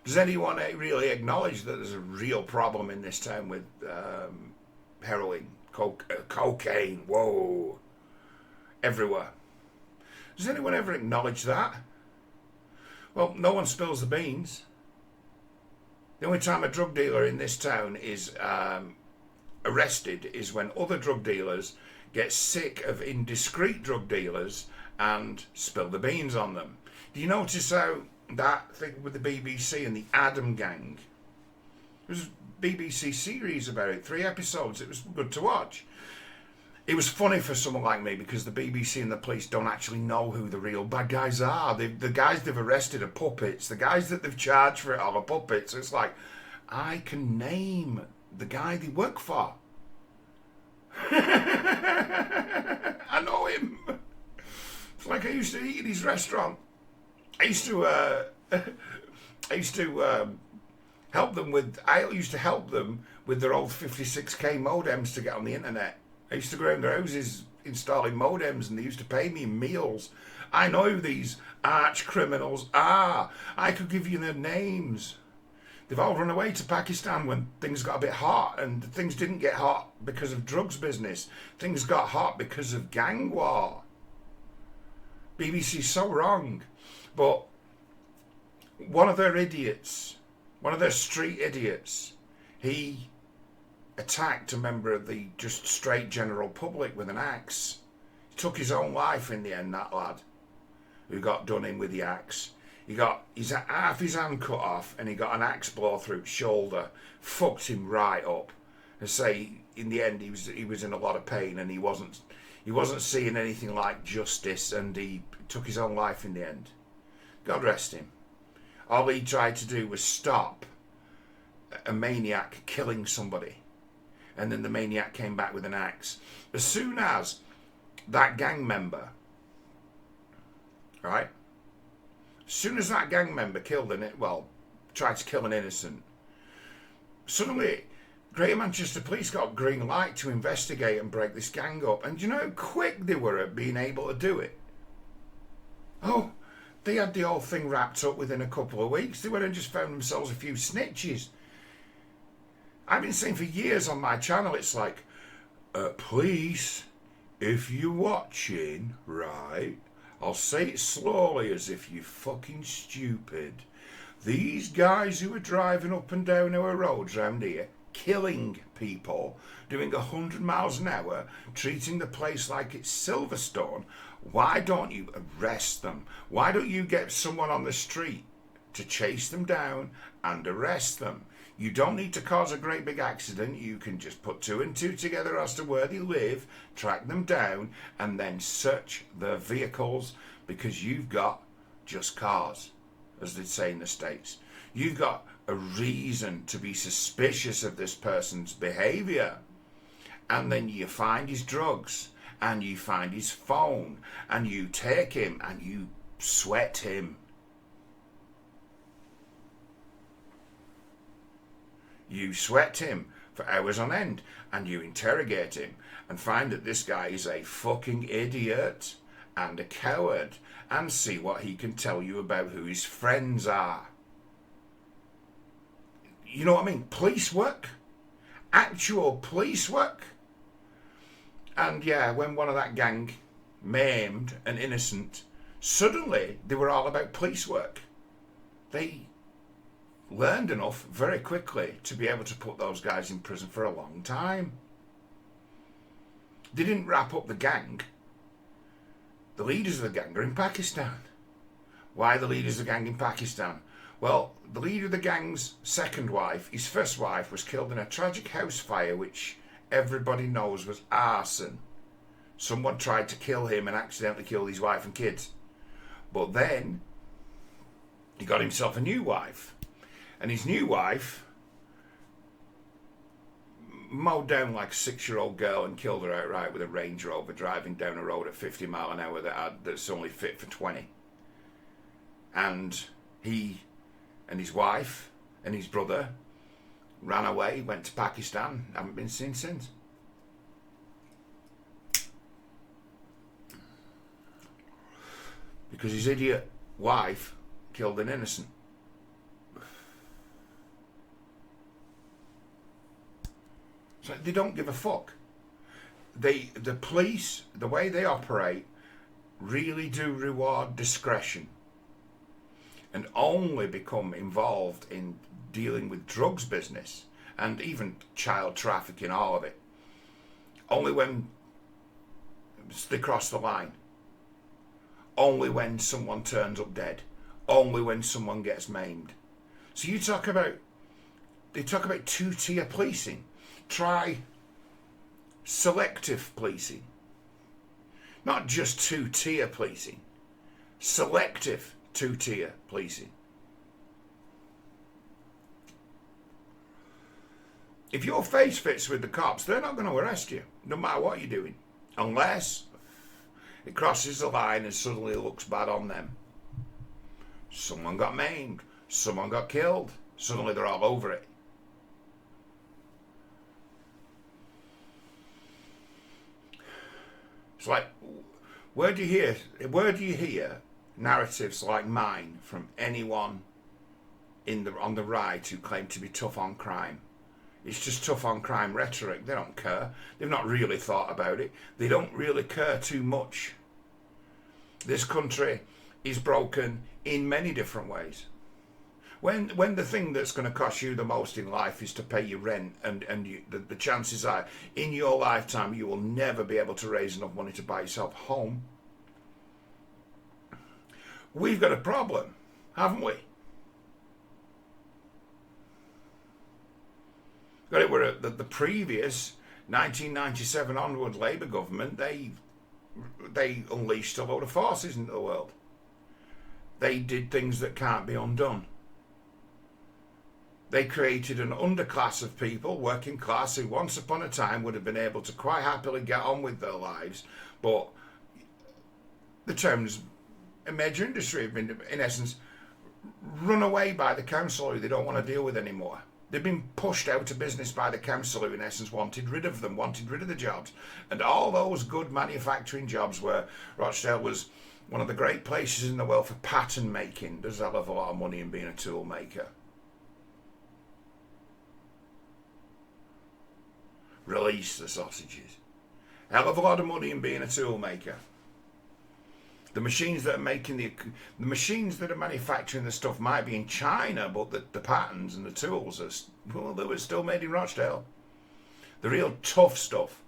Does anyone really acknowledge that there's a real problem in this town with heroin, cocaine, whoa, everywhere? Does anyone ever acknowledge that? Well, no one spills the beans. The only time a drug dealer in this town is arrested is when other drug dealers get sick of indiscreet drug dealers and spill the beans on them. Do you notice how that thing with the BBC and the Adam Gang? There was a BBC series about it, 3 episodes. It was good to watch. It was funny for someone like me because the BBC and the police don't actually know who the real bad guys are. The guys they've arrested are puppets. The guys that they've charged for it are puppets. It's like, I can name the guy they work for. I know him. It's like I used to eat in his restaurant. I used to help them with their old 56k modems to get on the internet. I used to go around their houses installing modems, and they used to pay me meals. I know who these arch criminals are. I could give you their names. They've all run away to Pakistan when things got a bit hot, and things didn't get hot because of drugs business. Things got hot because of gang war. BBC's so wrong. But one of their idiots, one of their street idiots, he attacked a member of the just straight general public with an axe. He took his own life in the end, that lad, who got done in with the axe. He got half his hand cut off, and he got an axe blow through his shoulder, fucked him right up. And say, in the end, he was in a lot of pain, and he wasn't He wasn't seeing anything like justice, and he took his own life in the end. God rest him. All he tried to do was stop a maniac killing somebody. And then the maniac came back with an axe. As soon as that gang member, right? As soon as that gang member tried to kill an innocent, suddenly Greater Manchester Police got green light to investigate and break this gang up. And you know how quick they were at being able to do it? Oh, they had the whole thing wrapped up within a couple of weeks. They went and just found themselves a few snitches. I've been saying for years on my channel, it's like, police, if you're watching, right, I'll say it slowly as if you're fucking stupid. These guys who are driving up and down our roads around here, killing people, doing 100 miles an hour, treating the place like it's Silverstone, why don't you arrest them? Why don't you get someone on the street to chase them down and arrest them? You don't need to cause a great big accident. You can just put 2 and 2 together as to where they live, track them down, and then search their vehicles, because you've got just cause, as they say in the States. You've got a reason to be suspicious of this person's behavior. And then you find his drugs, and you find his phone, and you take him and you sweat him. You sweat him for hours on end, and you interrogate him and find that this guy is a fucking idiot and a coward, and see what he can tell you about who his friends are. You know what I mean? Police work. Actual police work. And yeah, when one of that gang maimed an innocent, suddenly they were all about police work. They learned enough very quickly to be able to put those guys in prison for a long time. They didn't wrap up the gang. The leaders of the gang are in Pakistan. Why the leaders of the gang in Pakistan? Well, the leader of the gang's second wife, his first wife, was killed in a tragic house fire which everybody knows was arson. Someone tried to kill him and accidentally killed his wife and kids. But then he got himself a new wife. And his new wife mowed down like a 6-year-old girl and killed her outright with a Range Rover driving down a road at 50 mile an hour that's only fit for 20. And he and his wife and his brother ran away, went to Pakistan, haven't been seen since. Because his idiot wife killed an innocent. So they don't give a fuck. The police, the way they operate, really do reward discretion, and only become involved in dealing with drugs business and even child trafficking, all of it, only when they cross the line, only when someone turns up dead, only when someone gets maimed. So they talk about 2-tier policing. Try selective policing. Not just 2-tier policing. Selective 2-tier policing. If your face fits with the cops, they're not going to arrest you, no matter what you're doing. Unless it crosses the line and suddenly it looks bad on them. Someone got maimed. Someone got killed. Suddenly they're all over it. It's like, where do you hear narratives like mine from anyone on the right who claim to be tough on crime? It's just tough on crime rhetoric. They don't care. They've not really thought about it. They don't really care too much. This country is broken in many different ways. When the thing that's going to cost you the most in life is to pay your rent, and the chances are in your lifetime you will never be able to raise enough money to buy yourself a home, we've got a problem, haven't we? Got it. We're the previous 1997 onward Labour government. They they unleashed a load of forces into the world. They did things that can't be undone. They created an underclass of people, working class, who once upon a time would have been able to quite happily get on with their lives, but the terms in major industry have been, in essence, run away by the council, who they don't want to deal with anymore. They've been pushed out of business by the council, who in essence wanted rid of them, wanted rid of the jobs. And all those good manufacturing jobs, where Rochdale was one of the great places in the world for pattern making. There's a hell of a lot of money in being a tool maker. Release the sausages. Hell of a lot of money in being a tool maker. The machines that are making the machines that are manufacturing the stuff might be in China, but the patterns and the tools are, they were still made in Rochdale. The real tough stuff,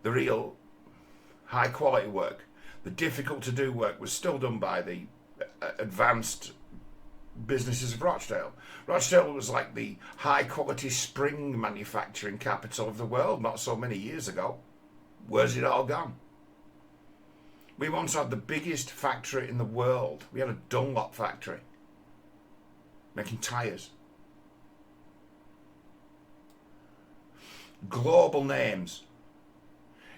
the real high quality work, the difficult to do work was still done by the advanced businesses of Rochdale. Rochdale was like the high quality spring manufacturing capital of the world not so many years ago. Where's it all gone? We once had the biggest factory in the world. We had a Dunlop factory making tyres. Global names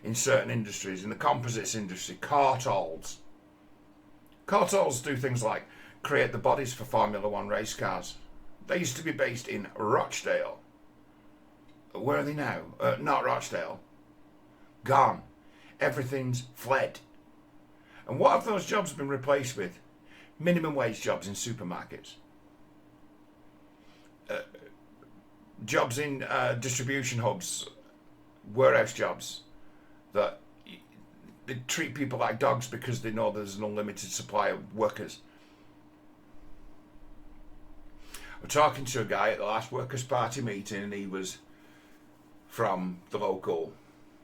in certain industries, in the composites industry, Courtaulds. Courtaulds do things like create the bodies for Formula One race cars. They used to be based in Rochdale. Where are they now? Not Rochdale. Gone. Everything's fled. And what have those jobs been replaced with? Minimum wage jobs in supermarkets. Jobs in distribution hubs, warehouse jobs that they treat people like dogs because they know there's an unlimited supply of workers. We're talking to a guy at the last Workers' Party meeting, and he was from the local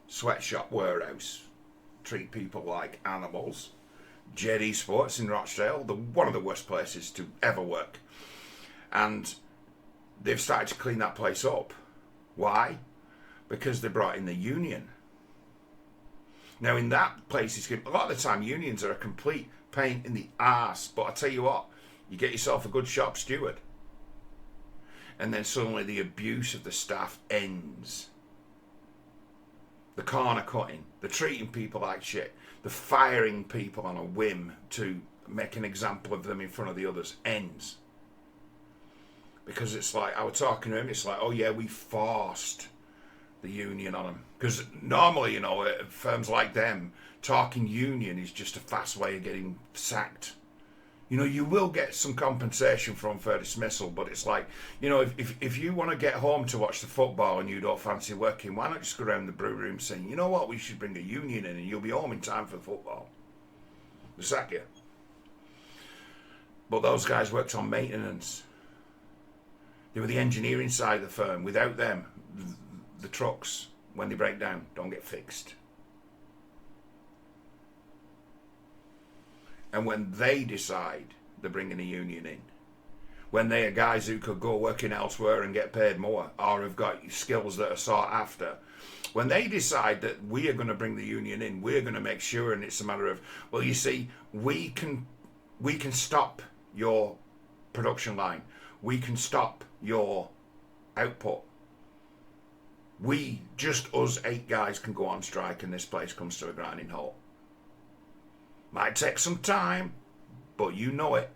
sweatshop warehouse. Treat people like animals. JD Sports in Rochdale, one of the worst places to ever work. And they've started to clean that place up. Why? Because they brought in the union. Now in that place, a lot of the time unions are a complete pain in the arse. But I tell you what, you get yourself a good shop steward, and then suddenly the abuse of the staff ends. The corner cutting, the treating people like shit, the firing people on a whim to make an example of them in front of the others ends. Because it's like, I was talking to him, it's like, oh yeah, we forced the union on them. Because normally, firms like them, talking union is just a fast way of getting sacked. You will get some compensation for unfair dismissal, but it's like, if you want to get home to watch the football and you don't fancy working, why not just go around the brew room saying, you know what, we should bring a union in and you'll be home in time for the football. They'll sack you. But those guys worked on maintenance. They were the engineering side of the firm. Without them, the trucks, when they break down, don't get fixed. And when they decide they're bringing a union in, when they are guys who could go working elsewhere and get paid more, or have got skills that are sought after, when they decide that we are going to bring the union in, we're going to make sure, and it's a matter of, well, you see, we can stop your production line, we can stop your output. Us 8 guys can go on strike and this place comes to a grinding halt. Might take some time, but you know it.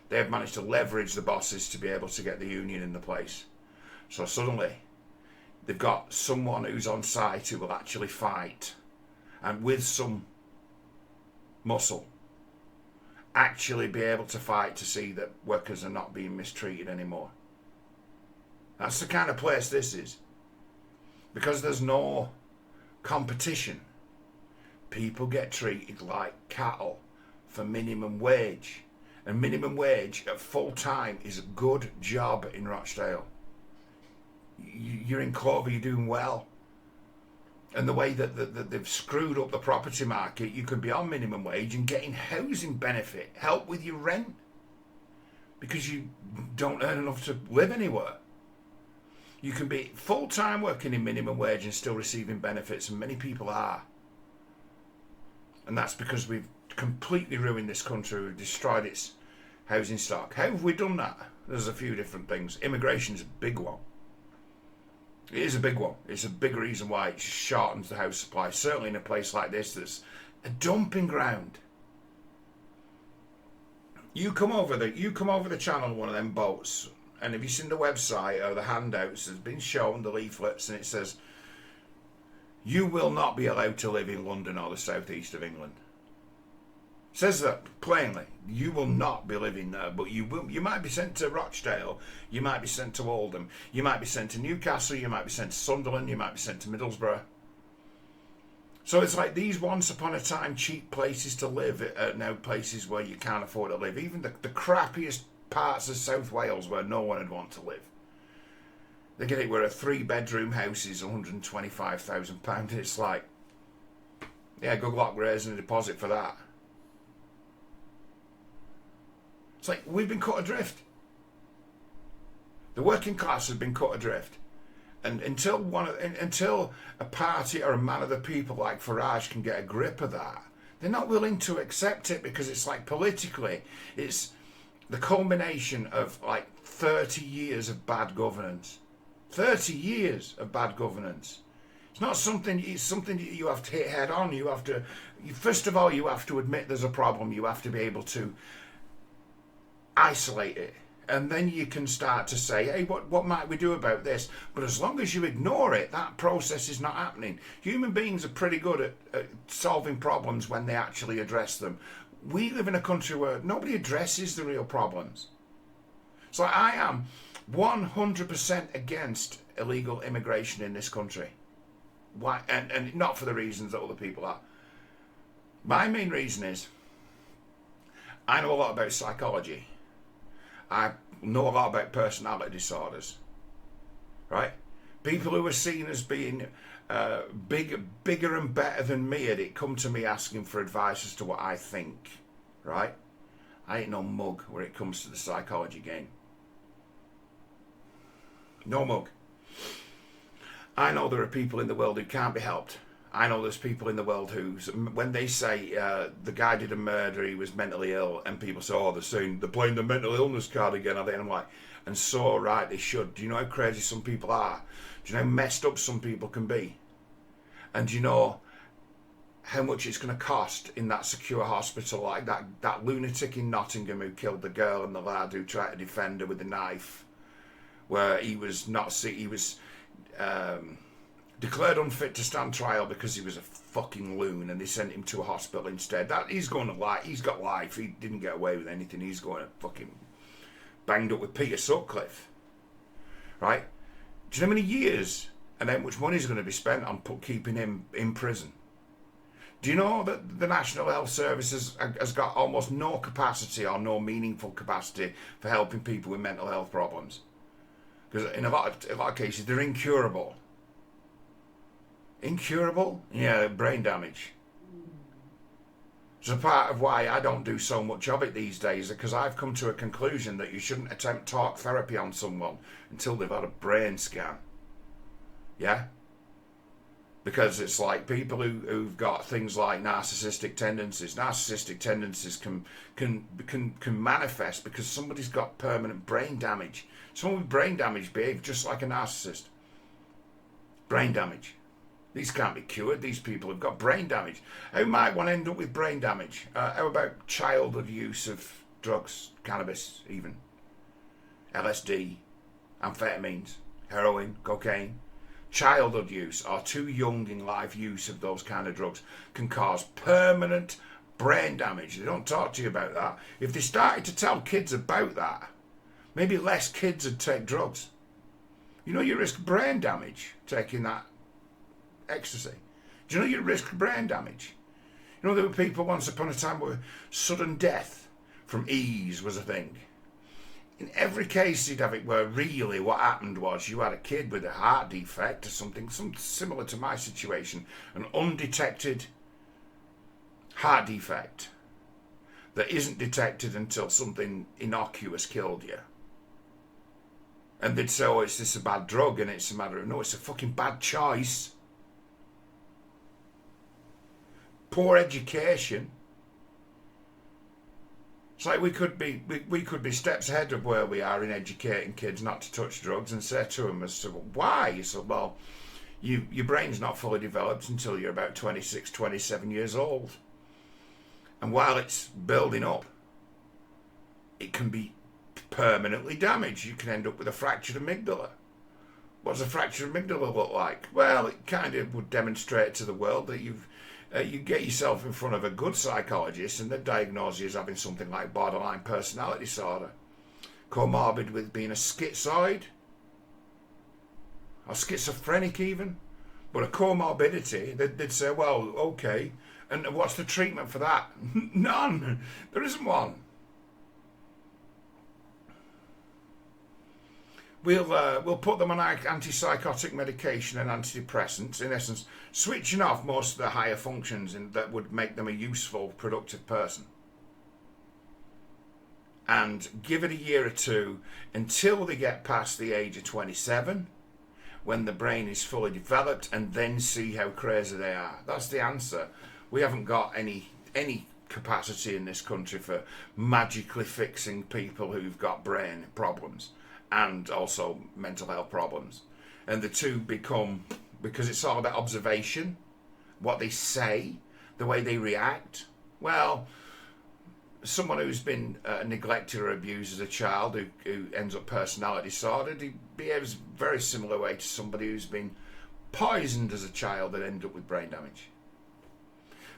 They've managed to leverage the bosses to be able to get the union in the place. So suddenly, they've got someone who's on site who will actually fight, and with some muscle, actually be able to fight to see that workers are not being mistreated anymore. That's the kind of place this is. Because there's no competition, people get treated like cattle for minimum wage. And minimum wage at full time is a good job in Rochdale. You're in Clover, you're doing well. And the way that they've screwed up the property market, you could be on minimum wage and getting housing benefit, help with your rent, because you don't earn enough to live anywhere. You can be full-time working in minimum wage and still receiving benefits, and many people are. And that's because we've completely ruined this country. We've destroyed its housing stock. How have we done that? There's a few different things. Immigration is a big one. It is a big one. It's a big reason why it shortens the house supply. Certainly in a place like this that's a dumping ground. You come over the channel on one of them boats, and if you've seen the website or the handouts, there's been shown the leaflets, and it says, you will not be allowed to live in London or the southeast of England. It says that plainly. You will not be living there, but you will. You might be sent to Rochdale, you might be sent to Oldham, you might be sent to Newcastle, you might be sent to Sunderland, you might be sent to Middlesbrough. So it's like these once upon a time cheap places to live are now places where you can't afford to live. Even the crappiest parts of South Wales where no one would want to live. They get it where a 3-bedroom house is £125,000. It's like, yeah, good luck raising a deposit for that. It's like we've been cut adrift. The working class has been cut adrift. And until a party or a man of the people like Farage can get a grip of that, they're not willing to accept it, because it's like politically, it's the culmination of like 30 years of bad governance. 30 years of bad governance. It's not something, it's something that you have to hit head on. You have to, first of all, you have to admit there's a problem. You have to be able to isolate it. And then you can start to say, hey, what might we do about this? But as long as you ignore it, that process is not happening. Human beings are pretty good at solving problems when they actually address them. We live in a country where nobody addresses the real problems. So I am 100% against illegal immigration in this country. Why? And not for the reasons that other people are. My main reason is I know a lot about psychology. I know a lot about personality disorders, right? People who are seen as being bigger and better than me at it come to me asking for advice as to what I think, right? I ain't no mug when it comes to the psychology game. No mug. I know there are people in the world who can't be helped. I know there's people in the world who, when they say the guy did a murder, he was mentally ill, and people say, oh, they're playing the mental illness card again, I think. I'm like, and so right, they should. Do you know how crazy some people are? Do you know how messed up some people can be? And do you know how much it's going to cost in that secure hospital, like that lunatic in Nottingham who killed the girl and the lad who tried to defend her with a knife, where he was declared unfit to stand trial because he was a fucking loon, and they sent him to a hospital instead. That he's going to lie. He's got life. He didn't get away with anything. He's going to fucking banged up with Peter Sutcliffe, right? Do you know how many years and how much money is going to be spent on keeping him in prison? Do you know that the National Health Service has got almost no capacity or no meaningful capacity for helping people with mental health problems? Because in a lot of cases they're incurable. Incurable? Yeah, brain damage. It's a part of why I don't do so much of it these days, because I've come to a conclusion that you shouldn't attempt talk therapy on someone until they've had a brain scan. Yeah? Because it's like people who've got things like narcissistic tendencies. Narcissistic tendencies can manifest because somebody's got permanent brain damage. Someone with brain damage behaves just like a narcissist. Brain damage. These can't be cured. These people have got brain damage. How might one end up with brain damage? How about childhood use of drugs, cannabis even, LSD, amphetamines, heroin, cocaine? Childhood use or too young in life use of those kind of drugs can cause permanent brain damage. They don't talk to you about that. If they started to tell kids about that, maybe less kids would take drugs. You know you risk brain damage taking that ecstasy. Do you know you risk brain damage? You know there were people once upon a time where sudden death from ease was a thing. In every case you'd have it where really what happened was you had a kid with a heart defect or something similar to my situation, an undetected heart defect that isn't detected until something innocuous killed you. And they'd say, oh, it's this a bad drug, and it's a matter of, no, it's a fucking bad choice. poor education. It's like we could be steps ahead of where we are in educating kids not to touch drugs, and say to them as to why. So, well, your brain's not fully developed until you're about 26, 27 years old. And while it's building up, it can be permanently damaged. You can end up with a fractured amygdala. What does a fractured amygdala look like? Well, it kind of would demonstrate to the world that you get yourself in front of a good psychologist and they diagnose you as having something like borderline personality disorder, comorbid with being a schizoid, or schizophrenic even. But a comorbidity, they'd say, well, okay, and what's the treatment for that? None. There isn't one. We'll put them on antipsychotic medication and antidepressants, in essence, switching off most of the higher functions that would make them a useful, productive person. And give it a year or two until they get past the age of 27, when the brain is fully developed, and then see how crazy they are. That's the answer. We haven't got any capacity in this country for magically fixing people who've got brain problems and also mental health problems. And the two become, because it's all about observation, what they say, the way they react. Well, someone who's been neglected or abused as a child, who ends up personality disordered, he behaves very similar way to somebody who's been poisoned as a child and ended up with brain damage.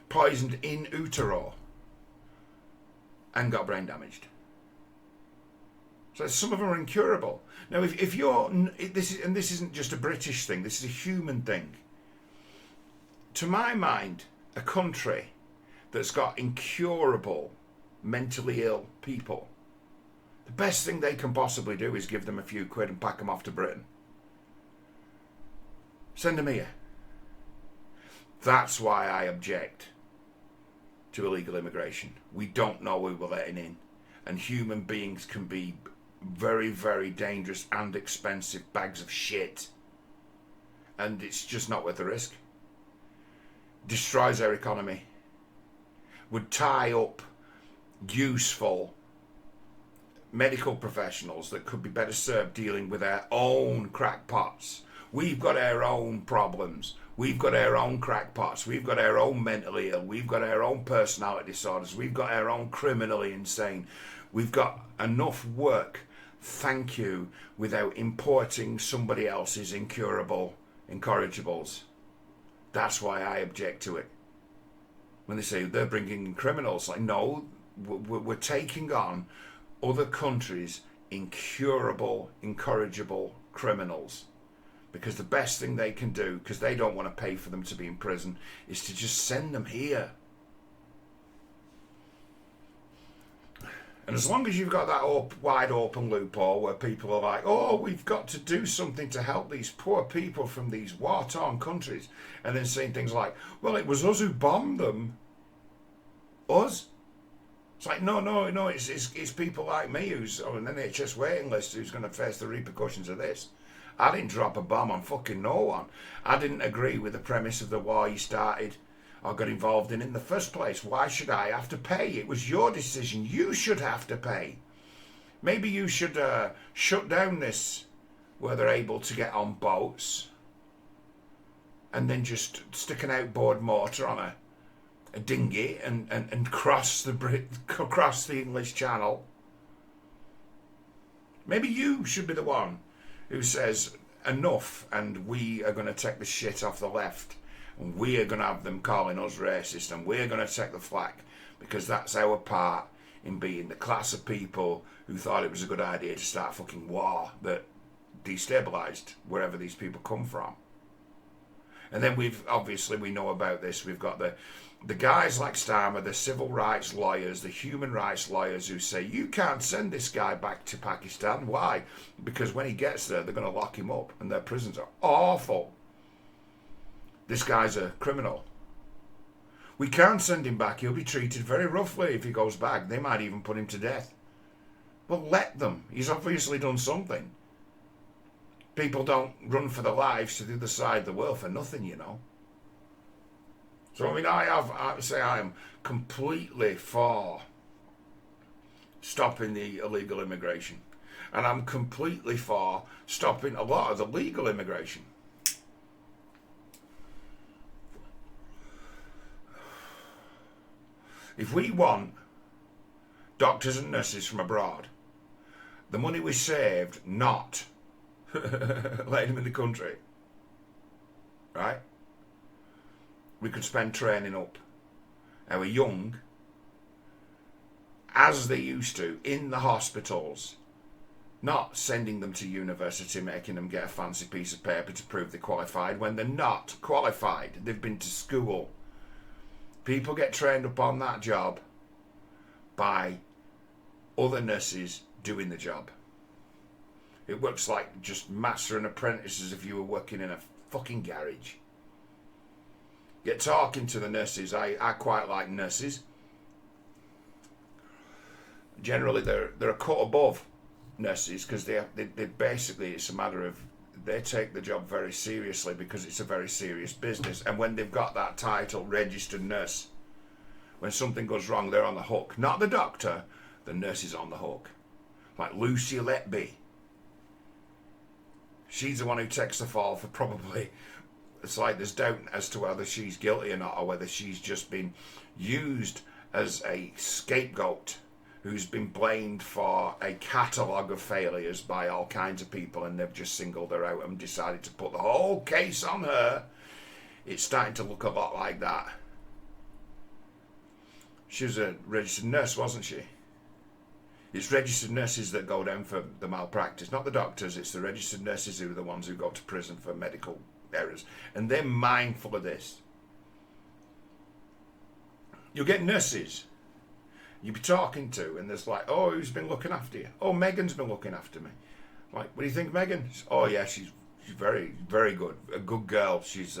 Poisoned in utero and got brain damaged. So some of them are incurable. Now, if you're this isn't just a British thing. This is a human thing. To my mind, a country that's got incurable mentally ill people, the best thing they can possibly do is give them a few quid and pack them off to Britain. Send them here. That's why I object to illegal immigration. We don't know who we're letting in, and human beings can be very, very dangerous and expensive bags of shit, and it's just not worth the risk. Destroys our economy, would tie up useful medical professionals that could be better served dealing with our own crackpots. We've got our own problems. We've got our own crackpots. We've got our own mentally ill. We've got our own personality disorders. We've got our own criminally insane. We've got enough work, thank you, without importing somebody else's incurable incorrigibles. That's why I object to it. When they say they're bringing in criminals, like, no, we're taking on other countries' incurable, incorrigible criminals. Because the best thing they can do, because they don't want to pay for them to be in prison, is to just send them here. And as long as you've got that wide open loophole where people are like, oh, we've got to do something to help these poor people from these war-torn countries, and then saying things like, well, it was us who bombed them. Us? It's like, no, it's people like me who's on an NHS waiting list who's going to face the repercussions of this. I didn't drop a bomb on fucking no one. I didn't agree with the premise of the war you started or got involved in the first place. Why should I have to pay? It was your decision. You should have to pay. Maybe you should shut down this where they're able to get on boats and then just stick an outboard motor on a dinghy and cross the English Channel. Maybe you should be the one who says enough, and we are going to take the shit off the left, and we are going to have them calling us racist, and we're going to take the flak, because that's our part in being the class of people who thought it was a good idea to start fucking war that destabilised wherever these people come from. And then we know about this. We've got the guys like Starmer, the civil rights lawyers, the human rights lawyers who say, you can't send this guy back to Pakistan. Why? Because when he gets there, they're going to lock him up, and their prisons are awful. This guy's a criminal. We can't send him back. He'll be treated very roughly if he goes back. They might even put him to death. Well, let them. He's obviously done something. People don't run for their lives to the other side of the world for nothing, you know. So I mean, I say I am completely for stopping the illegal immigration, and I'm completely for stopping a lot of the legal immigration. If we want doctors and nurses from abroad, the money we saved not letting them in the country, right? We could spend training up our young, as they used to, in the hospitals, not sending them to university, making them get a fancy piece of paper to prove they're qualified when they're not qualified. They've been to school. People get trained up on that job by other nurses doing the job. It works like just master and apprentice, as if you were working in a fucking garage. Get talking to the nurses. I quite like nurses. Generally, they're a cut above nurses because they basically, it's a matter of they take the job very seriously because it's a very serious business. And when they've got that title, registered nurse, when something goes wrong, they're on the hook. Not the doctor, the nurse is on the hook. Like Lucy Letby. She's the one who takes the fall for probably, it's like there's doubt as to whether she's guilty or not, or whether she's just been used as a scapegoat who's been blamed for a catalogue of failures by all kinds of people, and they've just singled her out and decided to put the whole case on her. It's starting to look a lot like that. She was a registered nurse, wasn't she? It's registered nurses that go down for the malpractice, not the doctors. It's the registered nurses who are the ones who go to prison for medical errors. And they're mindful of this. You'll get nurses you'll be talking to, and there's like, oh, who's been looking after you? Oh, Megan's been looking after me. Like, what do you think of Megan? Oh, yeah, she's very, very good. A good girl. She's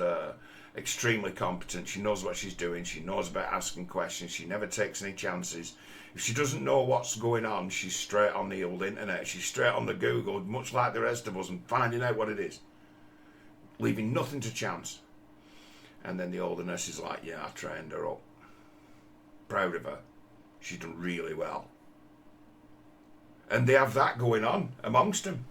extremely competent. She knows what she's doing. She knows about asking questions. She never takes any chances. If she doesn't know what's going on, she's straight on the old internet. She's straight on the Google, much like the rest of us, and finding out what it is. Leaving nothing to chance. And then the older nurse is like, yeah, I trained her up. Proud of her. She's done really well. And they have that going on amongst them,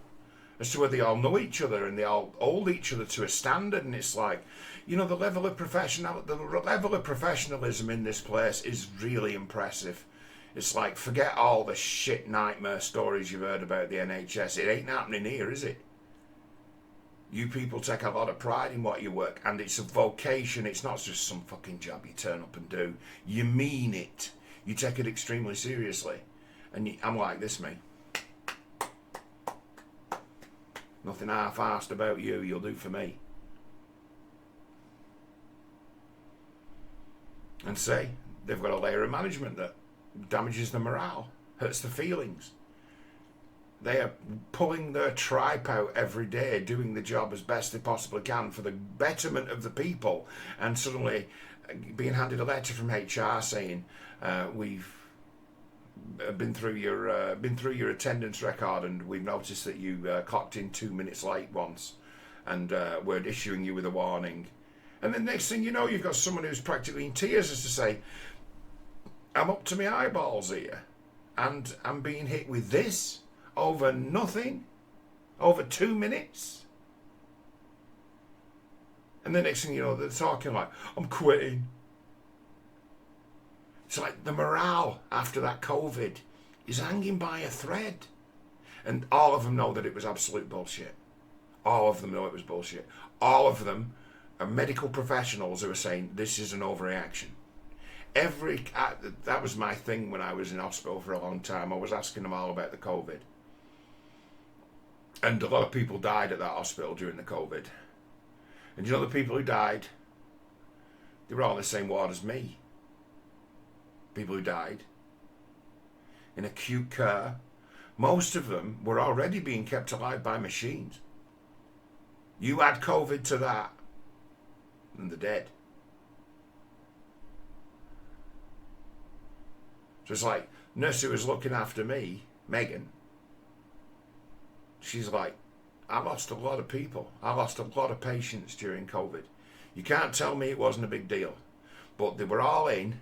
as to where they all know each other and they all hold each other to a standard. And it's like, you know, the level of professionalism in this place is really impressive. It's like, forget all the shit nightmare stories you've heard about the NHS. It ain't happening here, is it? You people take a lot of pride in what you work, and it's a vocation. It's not just some fucking job you turn up and do. You mean it. You take it extremely seriously. And I'm like this, mate. Nothing half-arsed about you, you'll do for me. And say, they've got a layer of management that damages the morale, hurts the feelings. They are pulling their tripe out every day, doing the job as best they possibly can for the betterment of the people, and suddenly being handed a letter from HR saying, we've been through your attendance record, and we've noticed that you clocked in 2 minutes late once, and we're issuing you with a warning. And then next thing you know, you've got someone who's practically in tears as to say, I'm up to my eyeballs here, and I'm being hit with this over nothing, over 2 minutes. And the next thing you know, they're talking like, I'm quitting. It's like the morale after that COVID is hanging by a thread. And all of them know that it was absolute bullshit. All of them know it was bullshit. All of them are medical professionals who are saying this is an overreaction. That was my thing when I was in hospital for a long time. I was asking them all about the COVID. And a lot of people died at that hospital during the COVID. And you know the people who died? They were all in the same ward as me. People who died in acute care. Most of them were already being kept alive by machines. You add COVID to that, and they're dead. So it's like, nurse who was looking after me, Megan, she's like, I lost a lot of people. I lost a lot of patients during COVID. You can't tell me it wasn't a big deal. But they were all in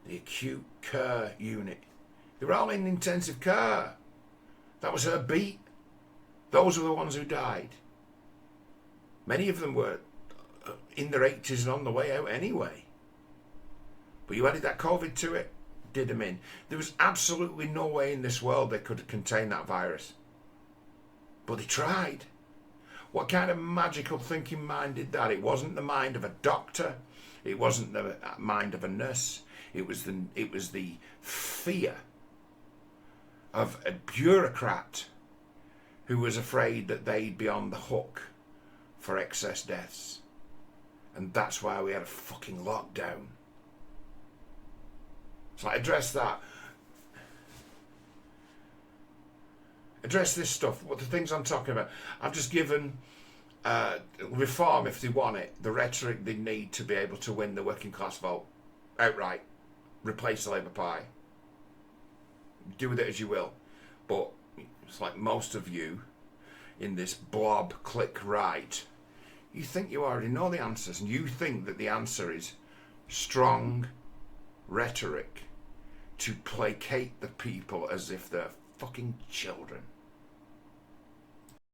the acute care unit. They were all in intensive care. That was her beat. Those were the ones who died. Many of them were in their 80s and on the way out anyway. But you added that COVID to it, did them in. There was absolutely no way in this world they could contain that virus. But they tried. What kind of magical thinking mind did that? It wasn't the mind of a doctor. It wasn't the mind of a nurse. It was the fear of a bureaucrat who was afraid that they'd be on the hook for excess deaths. And that's why we had a fucking lockdown. So I address that. Address this stuff, what the things I'm talking about. I've just given reform, if they want it, the rhetoric they need to be able to win the working class vote outright. Replace the Labour Party. Do with it as you will. But it's like most of you in this blob click right, you think you already know the answers, and you think that the answer is strong rhetoric to placate the people as if they're fucking children.